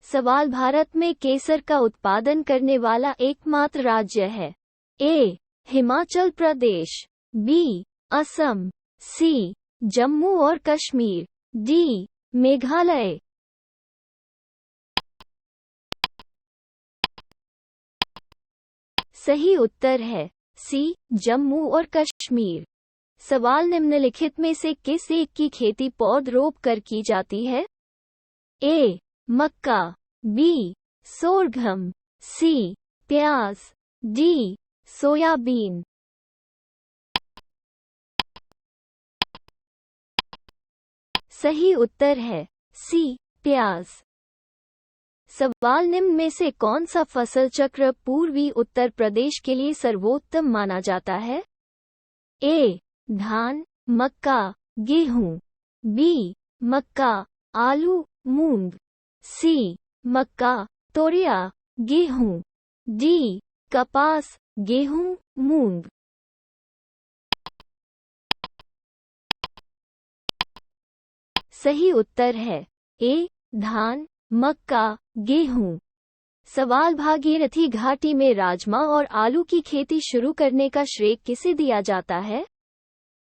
सवाल भारत में केसर का उत्पादन करने वाला एकमात्र राज्य है? ए हिमाचल प्रदेश, बी असम, सी जम्मू और कश्मीर, डी मेघालय। सही उत्तर है सी जम्मू और कश्मीर। सवाल निम्नलिखित में से किस एक की खेती पौध रोप कर की जाती है? ए मक्का, बी सोरघम, सी प्याज, डी सोयाबीन। सही उत्तर है सी प्याज। सवाल निम्न में से कौन सा फसल चक्र पूर्वी उत्तर प्रदेश के लिए सर्वोत्तम माना जाता है? ए धान, मक्का, गेहूं, बी मक्का, आलू, मूंग, सी मक्का, तोरिया, गेहूं, डी कपास, गेहूं, मूंग। सही उत्तर है ए धान, मक्का, गेहूं। सवाल भागीरथी घाटी में राजमा और आलू की खेती शुरू करने का श्रेय किसे दिया जाता है?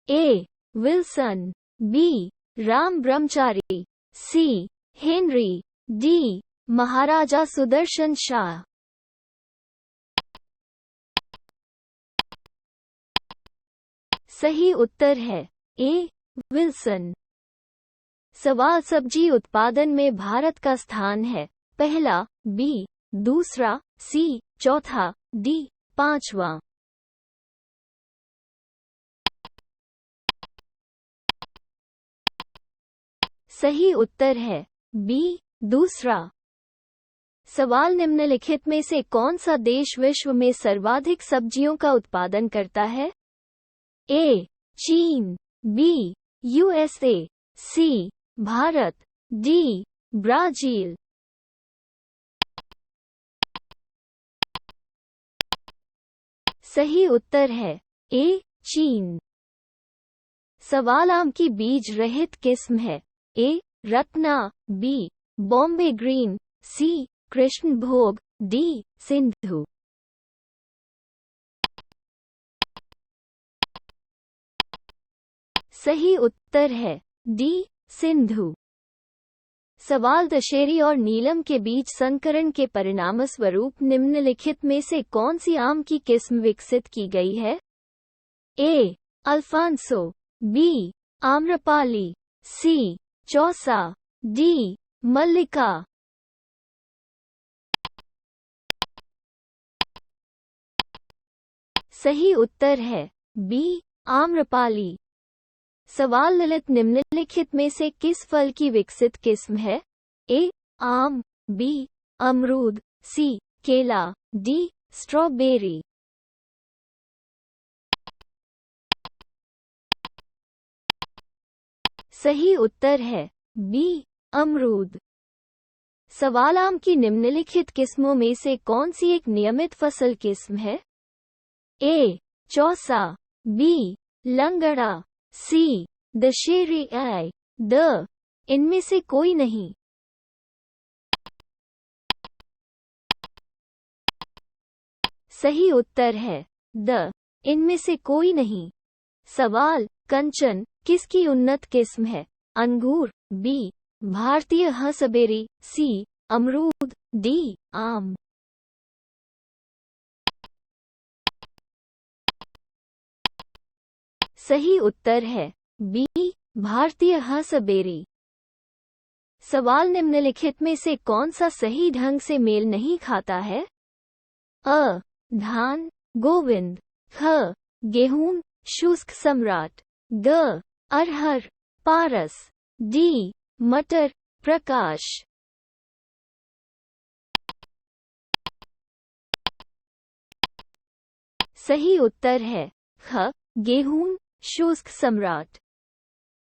ए विल्सन, बी राम ब्रह्मचारी, सी हेनरी, डी महाराजा सुदर्शन शाह। सही उत्तर है ए विल्सन। सवाल सब्जी उत्पादन में भारत का स्थान है? पहला, बी दूसरा, सी चौथा, डी पांचवा। सही उत्तर है बी दूसरा। सवाल निम्नलिखित में से कौन सा देश विश्व में सर्वाधिक सब्जियों का उत्पादन करता है? ए चीन, बी यूएसए, सी भारत, डी ब्राजील। सही उत्तर है ए चीन। सवाल आम की बीज रहित किस्म है? ए रत्ना, बी बॉम्बे ग्रीन, सी कृष्णभोग, डी सिंधु। सही उत्तर है डी सिंधु। सवाल दशहरी और नीलम के बीच संकरण के परिणामस्वरूप निम्नलिखित में से कौन सी आम की किस्म विकसित की गई है? ए अल्फांसो, बी आम्रपाली, सी चौसा, डी मल्लिका। सही उत्तर है बी आम्रपाली। सवाल ललित निम्नलिखित में से किस फल की विकसित किस्म है? ए आम, बी अमरूद, सी केला, डी स्ट्रॉबेरी। सही उत्तर है बी अमरूद। सवाल आम की निम्नलिखित किस्मों में से कौन सी एक नियमित फसल किस्म है? ए चौसा, बी लंगड़ा, सी दशहरी, आई द इनमें से कोई नहीं। सही उत्तर है द इनमें से कोई नहीं। सवाल कंचन किसकी उन्नत किस्म है? अंगूर, बी भारतीय हंसबेरी, सी अमरूद, डी आम। सही उत्तर है बी, भारतीय हंसबेरी। सवाल निम्नलिखित में से कौन सा सही ढंग से मेल नहीं खाता है? अ, धान, गोविंद। ख, गेहूं, शुष्क सम्राट। ग, अरहर, पारस। डी, मटर, प्रकाश। सही उत्तर है ख, गेहूं, शुष्क सम्राट।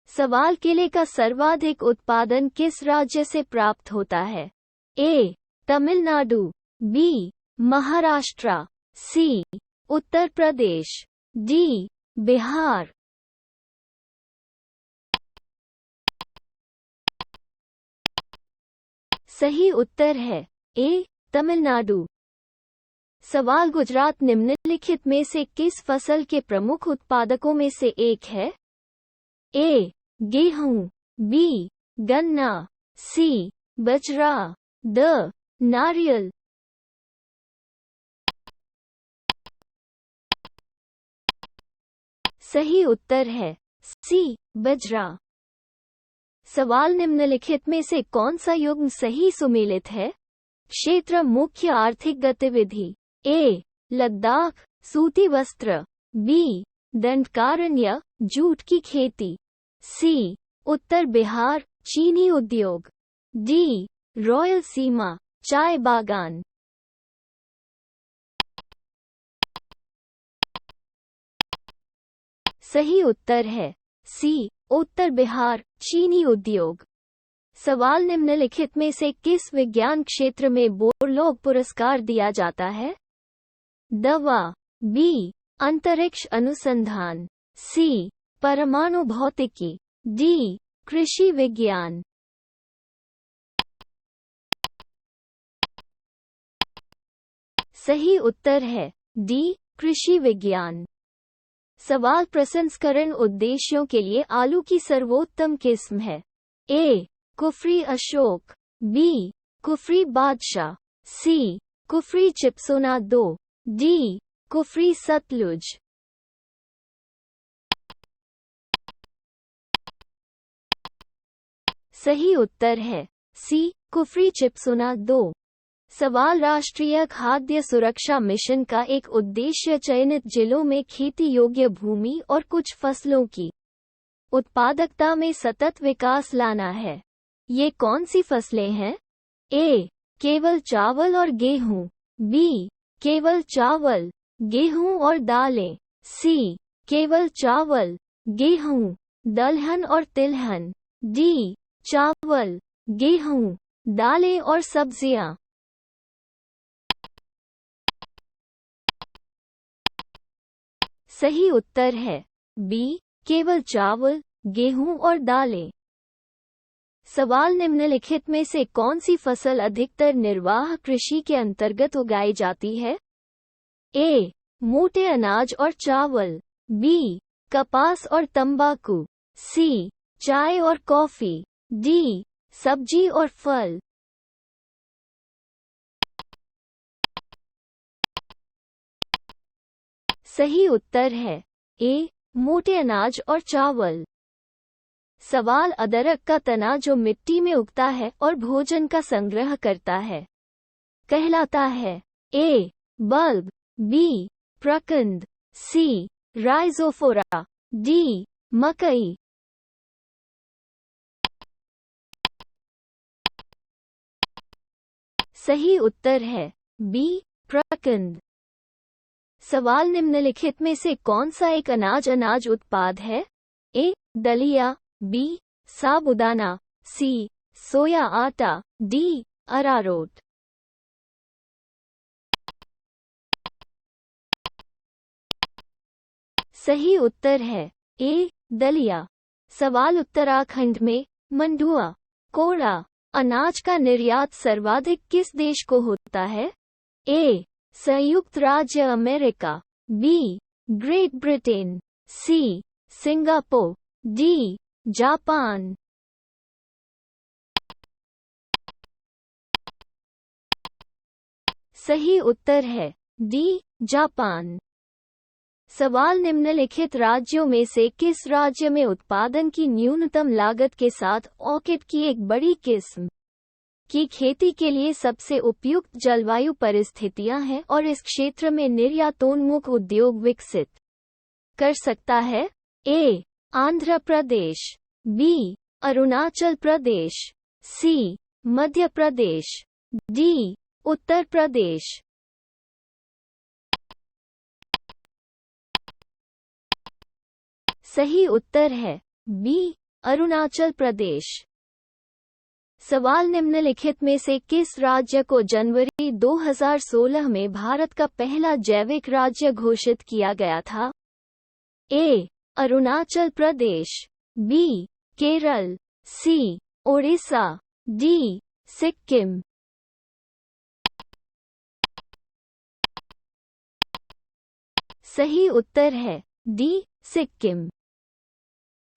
सवाल केले का सर्वाधिक उत्पादन किस राज्य से प्राप्त होता है? ए, तमिलनाडु। बी, महाराष्ट्र। सी, उत्तर प्रदेश। डी, बिहार। सही उत्तर है ए, तमिलनाडु। सवाल गुजरात निम्नलिखित में से किस फसल के प्रमुख उत्पादकों में से एक है? ए, गेहूं। बी, गन्ना। सी, बजरा। द, नारियल। सही उत्तर है सी, बजरा। सवाल निम्नलिखित में से कौन सा युग्म सही सुमेलित है? क्षेत्र मुख्य आर्थिक गतिविधि। ए, लद्दाख, सूती वस्त्र। बी, दंडकारण्य, जूट की खेती। सी, उत्तर बिहार, चीनी उद्योग। डी, रॉयल सीमा, चाय बागान। सही उत्तर है सी, उत्तर बिहार, चीनी उद्योग। सवाल निम्नलिखित में से किस विज्ञान क्षेत्र में बोरलॉग पुरस्कार दिया जाता है? दवा। बी, अंतरिक्ष अनुसंधान। सी, परमाणु भौतिकी। डी, कृषि विज्ञान। सही उत्तर है डी, कृषि विज्ञान। सवाल प्रसंस्करण उद्देश्यों के लिए आलू की सर्वोत्तम किस्म है? ए, कुफरी अशोक। बी, कुफरी बादशाह। सी, कुफरी चिप्सोना 2। डी, कुफरी सतलुज। सही उत्तर है सी, कुफरी चिप्सोना 2। सवाल राष्ट्रीय खाद्य सुरक्षा मिशन का एक उद्देश्य चयनित जिलों में खेती योग्य भूमि और कुछ फसलों की उत्पादकता में सतत विकास लाना है। ये कौन सी फसलें हैं? ए, केवल चावल और गेहूं। बी, केवल चावल, गेहूं और दालें। सी, केवल चावल, गेहूं, दलहन और तिलहन। डी, चावल, गेहूं, दालें और सब्जियां। सही उत्तर है बी, केवल चावल, गेहूं और दालें। सवाल निम्नलिखित में से कौन सी फसल अधिकतर निर्वाह कृषि के अंतर्गत उगाई जाती है? ए, मोटे अनाज और चावल। बी, कपास और तंबाकू। सी, चाय और कॉफी। डी, सब्जी और फल। सही उत्तर है ए, मोटे अनाज और चावल। सवाल अदरक का तना जो मिट्टी में उगता है और भोजन का संग्रह करता है कहलाता है? ए, बल्ब। बी, प्रकंद। सी, राइजोफोरा। डी, मकई। सही उत्तर है बी, प्रकंद। सवाल निम्नलिखित में से कौन सा एक अनाज उत्पाद है? ए, दलिया। बी, साबूदाना। सी, सोया आटा। डी, अरारोट। सही उत्तर है ए, दलिया। सवाल उत्तराखंड में मंडुआ, कोड़ा अनाज का निर्यात सर्वाधिक किस देश को होता है? ए, संयुक्त राज्य America. B, great Britain. C, Singapore. D, Japan. सही उत्तर है डी, जापान। सवाल निम्नलिखित राज्यों में से किस राज्य में उत्पादन की न्यूनतम लागत के साथ ऑर्किड की एक बड़ी किस्म की खेती के लिए सबसे उपयुक्त जलवायु परिस्थितियां हैं और इस क्षेत्र में निर्यातोन्मुख उद्योग विकसित कर सकता है? ए. आंध्र प्रदेश, बी. अरुणाचल प्रदेश, सी. मध्य प्रदेश, डी. उत्तर प्रदेश। सही उत्तर है बी. अरुणाचल प्रदेश। सवाल निम्नलिखित में से किस राज्य को जनवरी 2016 में भारत का पहला जैविक राज्य घोषित किया गया था? ए. अरुणाचल प्रदेश, बी. केरल, सी. ओडिशा, डी. सिक्किम। सही उत्तर है डी. सिक्किम।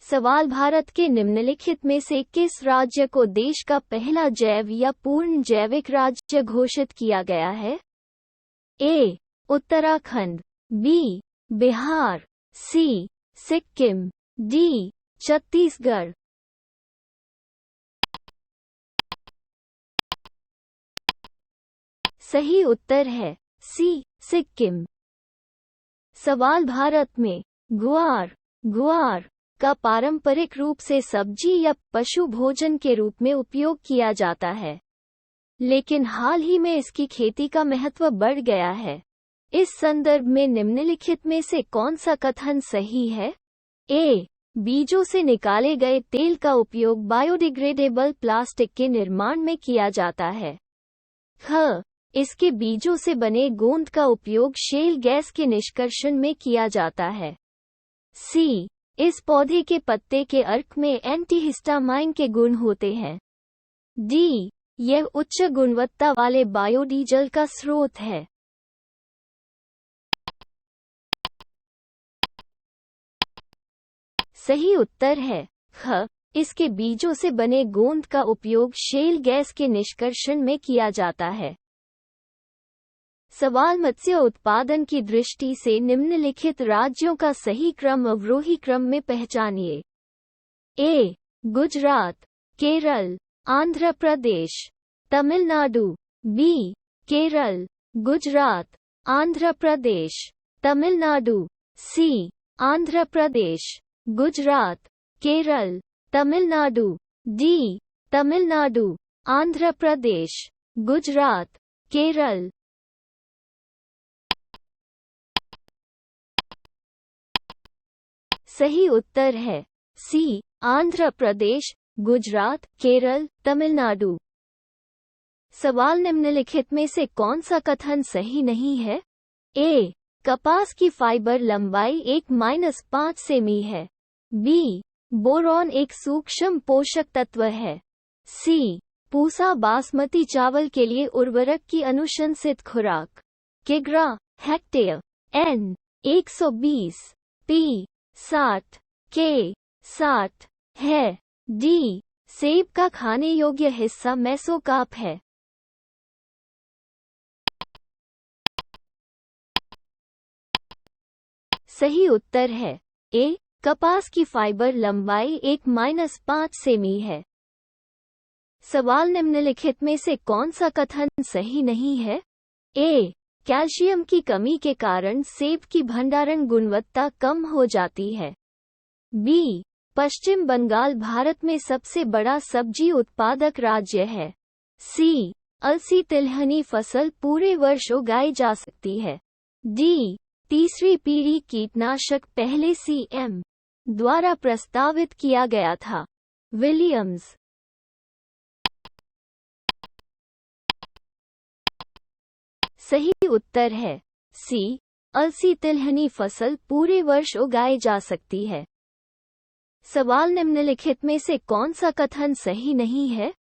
सवाल भारत के निम्नलिखित में से किस राज्य को देश का पहला जैव या पूर्ण जैविक राज्य घोषित किया गया है? ए. उत्तराखंड, बी. बिहार, सी. सिक्किम, डी. छत्तीसगढ़। सही उत्तर है सी. सिक्किम। सवाल भारत में गुआर का पारंपरिक रूप से सब्जी या पशु भोजन के रूप में उपयोग किया जाता है, लेकिन हाल ही में इसकी खेती का महत्व बढ़ गया है। इस संदर्भ में निम्नलिखित में से कौन सा कथन सही है? ए. बीजों से निकाले गए तेल का उपयोग बायोडिग्रेडेबल प्लास्टिक के निर्माण में किया जाता है। ख. इसके बीजों से बने गोंद का उपयोग शेल गैस के निष्कर्षण में किया जाता है। सी. इस पौधे के पत्ते के अर्क में एंटीहिस्टामाइन के गुण होते हैं। डी. यह उच्च गुणवत्ता वाले बायोडीजल का स्रोत है। सही उत्तर है ख. इसके बीजों से बने गोंद का उपयोग शेल गैस के निष्कर्षण में किया जाता है। सवाल मत्स्य उत्पादन की दृष्टि से निम्नलिखित राज्यों का सही क्रम अवरोही क्रम में पहचानिए। ए. गुजरात, केरल, आंध्र प्रदेश, तमिलनाडु, बी. केरल, गुजरात, आंध्र प्रदेश, तमिलनाडु, सी. आंध्र प्रदेश, गुजरात, केरल, तमिलनाडु, डी. तमिलनाडु, आंध्र प्रदेश, गुजरात, केरल। सही उत्तर है सी. आंध्र प्रदेश, गुजरात, केरल, तमिलनाडु। सवाल निम्नलिखित में से कौन सा कथन सही नहीं है? ए. कपास की फाइबर लंबाई 1-5 सेमी है। बी. बोरॉन एक सूक्ष्म पोषक तत्व है। सी. पूसा बासमती चावल के लिए उर्वरक की अनुशंसित खुराक किग्रा हेक्टेयर एन 120 पी 60 के 60 है। डी. सेब का खाने योग्य हिस्सा मेसोकार्प है। सही उत्तर है ए. कपास की फाइबर लंबाई 1-5 सेमी है। सवाल निम्नलिखित में से कौन सा कथन सही नहीं है? ए. कैल्शियम की कमी के कारण सेब की भंडारण गुणवत्ता कम हो जाती है। बी. पश्चिम बंगाल भारत में सबसे बड़ा सब्जी उत्पादक राज्य है। सी. अलसी तिलहनी फसल पूरे वर्ष उगाई जा सकती है। डी. तीसरी पीढ़ी कीटनाशक पहले सीएम द्वारा प्रस्तावित किया गया था। विलियम्स। सही उत्तर है सी. अलसी तिलहनी फसल पूरे वर्ष उगाई जा सकती है। सवाल निम्नलिखित में से कौन सा कथन सही नहीं है?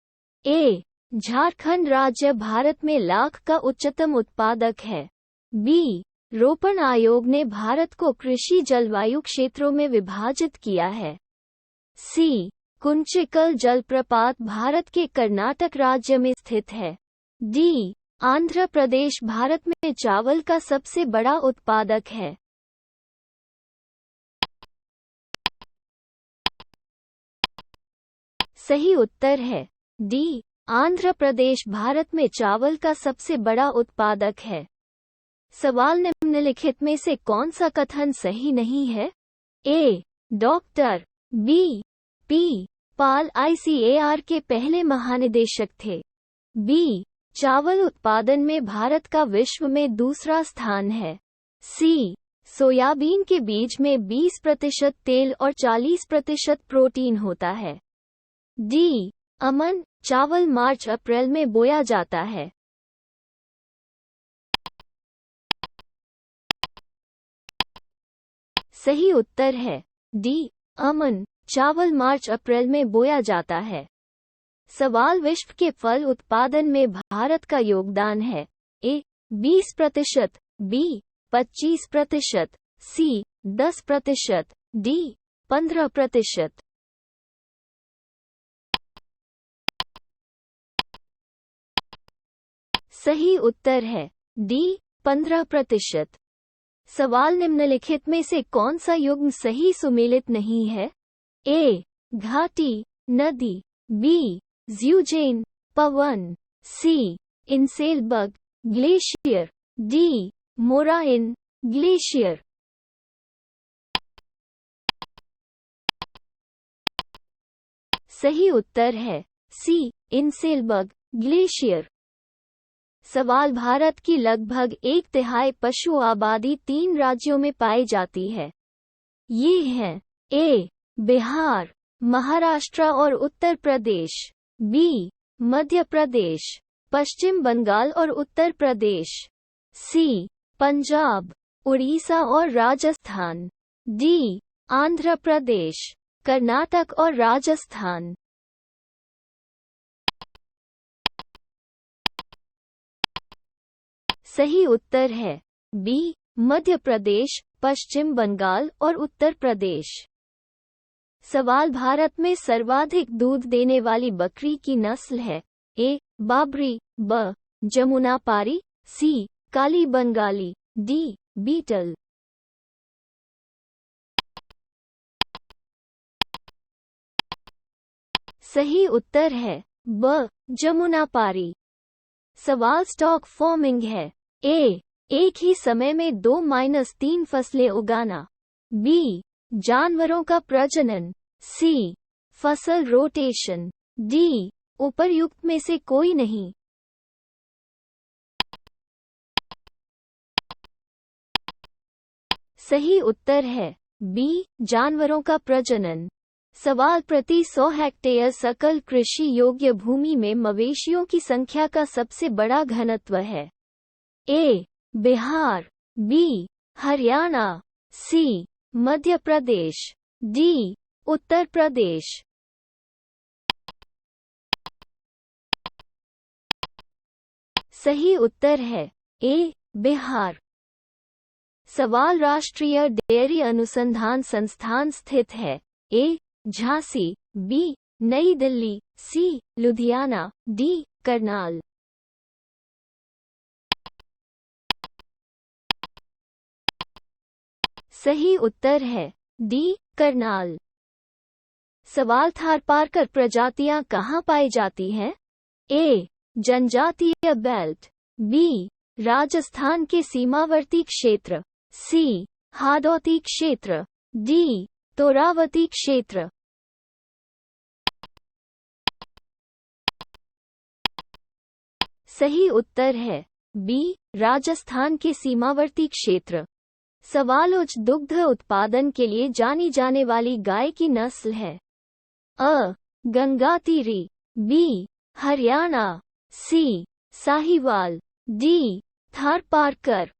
ए. झारखंड राज्य भारत में लाख का उच्चतम उत्पादक है। बी. रोपण आयोग ने भारत को कृषि जलवायु क्षेत्रों में विभाजित किया है। सी. कुंचिकल जलप्रपात भारत के कर्नाटक राज्य में स्थित है। डी. आंध्र प्रदेश भारत में चावल का सबसे बड़ा उत्पादक है। सही उत्तर है डी। आंध्र प्रदेश भारत में चावल का सबसे बड़ा उत्पादक है। सवाल निम्नलिखित में से कौन सा कथन सही नहीं है? A. Doctor B. P. Pal ICAR के पहले महानिदेशक थे। बी. चावल उत्पादन में भारत का विश्व में दूसरा स्थान है। सी. सोयाबीन के बीज में 20% तेल और 40% प्रोटीन होता है। डी. अमन, चावल मार्च अप्रैल में बोया जाता है। सही उत्तर है डी. अमन, चावल मार्च अप्रैल में बोया जाता है। सवाल विश्व के फल उत्पादन में भारत का योगदान है। ए. 20%, बी. 25%, सी. 10%, डी. 15%। सही उत्तर है डी. 15%। सवाल निम्नलिखित में से कौन सा युग्म सही सुमेलित नहीं है? ए. घाटी, नदी, बी. ज़्यूजेन, पवन, C. Inselberg glacier, D. Moraine glacier. सही उत्तर है सी. Inselberg glacier. सवाल भारत की लगभग 1/3 पशु आबादी 3 राज्यों में पाई जाती है। ये हैं ए. बिहार, महाराष्ट्र और उत्तर प्रदेश, बी. मध्य प्रदेश, पश्चिम बंगाल और उत्तर प्रदेश, सी. पंजाब, उड़ीसा और राजस्थान, डी. आंध्र प्रदेश, कर्नाटक और राजस्थान। सही उत्तर है बी. मध्य प्रदेश, पश्चिम बंगाल और उत्तर प्रदेश। सवाल भारत में सर्वाधिक दूध देने वाली बकरी की नस्ल है। ए. बाबरी, ब. जमुनापारी, सी. काली बंगाली, डी. बीटल। सही उत्तर है ब. जमुनापारी। सवाल स्टॉक फार्मिंग है। ए. एक ही समय में 2-3 फसलें उगाना, बी. जानवरों का प्रजनन, सी. फसल रोटेशन, डी. उपर्युक्त में से कोई नहीं। सही उत्तर है बी. जानवरों का प्रजनन। सवाल प्रति 100 हेक्टेयर सकल कृषि योग्य भूमि में मवेशियों की संख्या का सबसे बड़ा घनत्व है। ए. बिहार, बी. हरियाणा, सी. मध्य प्रदेश, डी. उत्तर प्रदेश। सही उत्तर है ए. बिहार। सवाल राष्ट्रीय डेयरी अनुसंधान संस्थान स्थित है। ए. झांसी, बी. नई दिल्ली, सी. लुधियाना, डी. करनाल। सही उत्तर है डी. करनाल। सवाल थारपारकर प्रजातियां कहाँ पाई जाती हैं? ए. जनजातीय बेल्ट, बी. राजस्थान के सीमावर्ती क्षेत्र, सी. हादौती क्षेत्र, डी. तोरावती क्षेत्र। सही उत्तर है बी. राजस्थान के सीमावर्ती क्षेत्र। सवाल उच्च दुग्ध उत्पादन के लिए जानी जाने वाली गाय की नस्ल है। अ. गंगातीरी, बी. हरियाणा, सी. साहीवाल, डी. थारपारकर।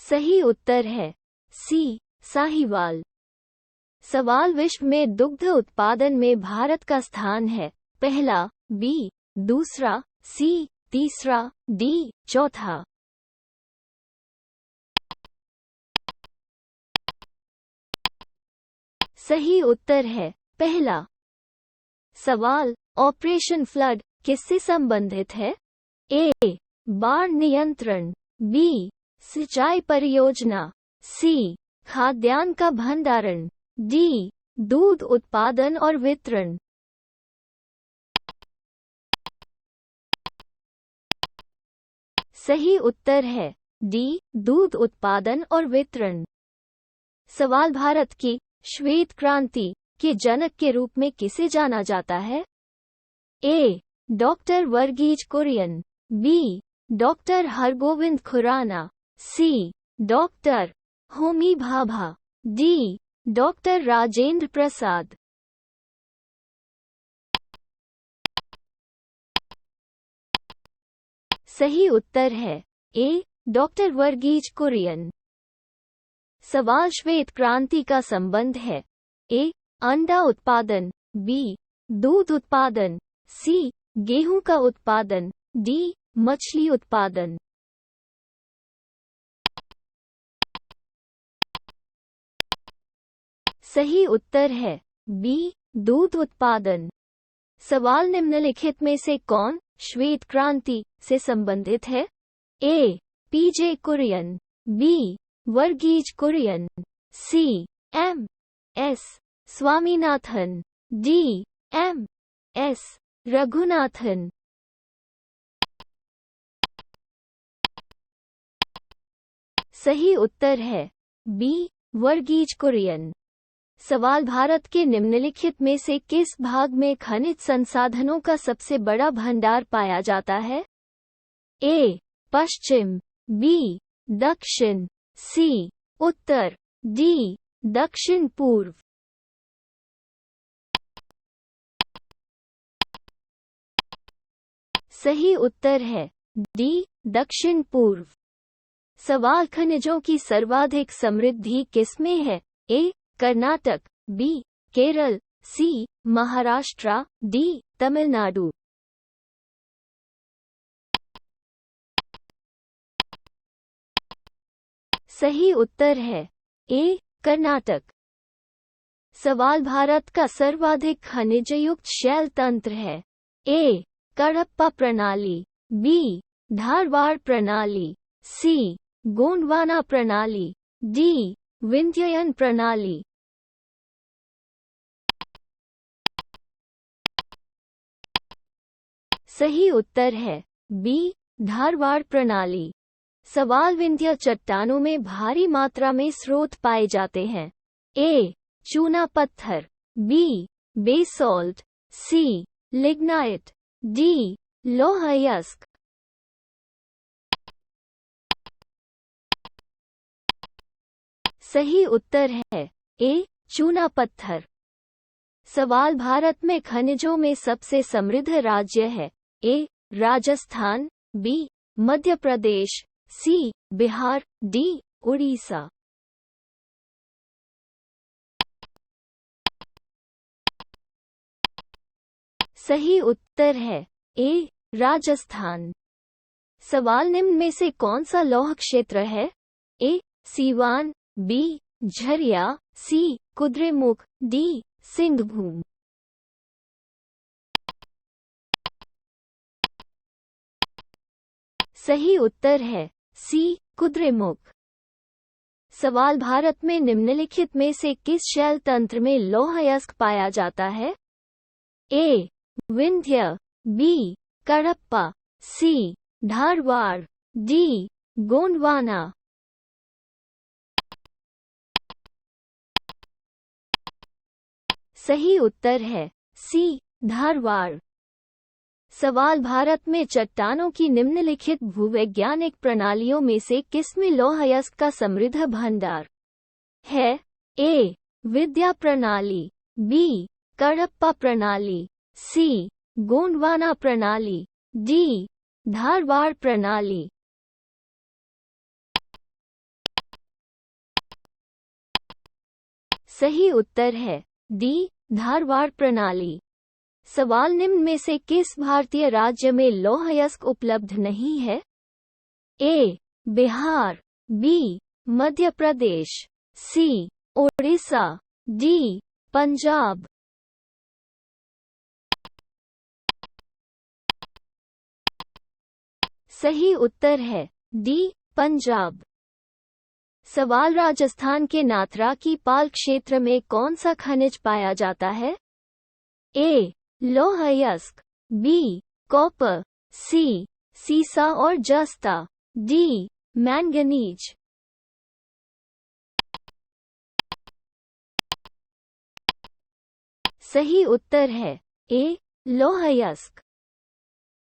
सही उत्तर है सी. साहीवाल। सवाल विश्व में दुग्ध उत्पादन में भारत का स्थान है। पहला, बी. दूसरा, सी. तीसरा, डी. चौथा। सही उत्तर है पहला। सवाल ऑपरेशन फ्लड किससे संबंधित है? ए. बाढ़ नियंत्रण, बी. सिंचाई परियोजना, सी. खाद्यान्न का भंडारण। डी दूध उत्पादन और वितरण। सही उत्तर है डी दूध उत्पादन और वितरण। सवाल भारत की श्वेत क्रांति के जनक के रूप में किसे जाना जाता है? A doctor Verghese Kurien, B doctor Hargobind Khorana, C doctor Homi Bhabha, D doctor Rajendra Prasad. सही उत्तर है ए डॉक्टर वर्गीज कुरियन। सवाल श्वेत क्रांति का संबंध है। ए अंडा उत्पादन, बी दूध उत्पादन, सी गेहूं का उत्पादन, डी मछली उत्पादन। सही उत्तर है बी दूध उत्पादन। सवाल निम्नलिखित में से कौन श्वेत क्रांति से संबंधित है? A PJ Kurien, B Verghese Kurien, C M S Swaminathan, D M S Raghunathan. सही उत्तर है बी वर्गीज कुरियन। सवाल भारत के निम्नलिखित में से किस भाग में खनिज संसाधनों का सबसे बड़ा भंडार पाया जाता है? ए पश्चिम, बी दक्षिण, सी उत्तर, डी दक्षिण पूर्व। सही उत्तर है डी दक्षिण पूर्व। सवाल खनिजों की सर्वाधिक समृद्धि किसमें है? ए कर्नाटक, बी केरल, सी महाराष्ट्र, डी तमिलनाडु। सही उत्तर है ए कर्नाटक। सवाल भारत का सर्वाधिक खनिजयुक्त शैल तंत्र है। ए कडप्पा प्रणाली, बी धारवाड़ प्रणाली, सी गोंडवाना प्रणाली, डी विंध्ययन प्रणाली। सही उत्तर है बी धारवाड़ प्रणाली। सवाल विंध्य चट्टानों में भारी मात्रा में स्रोत पाए जाते हैं। ए चूना पत्थर, बी बेसॉल्ट, सी लिग्नाइट, डी लौह अयस्क। सही उत्तर है ए चूना पत्थर। सवाल भारत में खनिजों में सबसे समृद्ध राज्य है। ए राजस्थान, बी मध्य प्रदेश, सी बिहार, डी उड़ीसा। सही उत्तर है ए राजस्थान। सवाल निम्न में से कौन सा लौह क्षेत्र है? ए सीवान, बी झरिया, सी कुद्रेमुख, डी सिंहभूम। सही उत्तर है सी कुद्रेमुख। सवाल भारत में निम्नलिखित में से किस शैल तंत्र में लौह अयस्क पाया जाता है? ए विंध्य, बी कडप्पा, सी धारवाड़, डी गोंडवाना। सही उत्तर है सी धारवाड़। सवाल भारत में चट्टानों की निम्नलिखित भूवैज्ञानिक प्रणालियों में से किसमें लौह अयस्क का समृद्ध भंडार है? ए विद्या प्रणाली, बी कडप्पा प्रणाली, सी गोंडवाना प्रणाली, डी धारवाड़ प्रणाली। सही उत्तर है डी धारवाड़ प्रणाली। सवाल निम्न में से किस भारतीय राज्य में लौह अयस्क उपलब्ध नहीं है? ए बिहार, बी मध्य प्रदेश, सी ओडिशा, डी पंजाब। सही उत्तर है डी पंजाब। सवाल राजस्थान के नाथरा की पाल क्षेत्र में कौन सा खनिज पाया जाता है? ए. लौह अयस्क, बी. कॉपर, सी. सीसा और जस्ता, डी. मैंगनीज। सही उत्तर है ए. लौह अयस्क।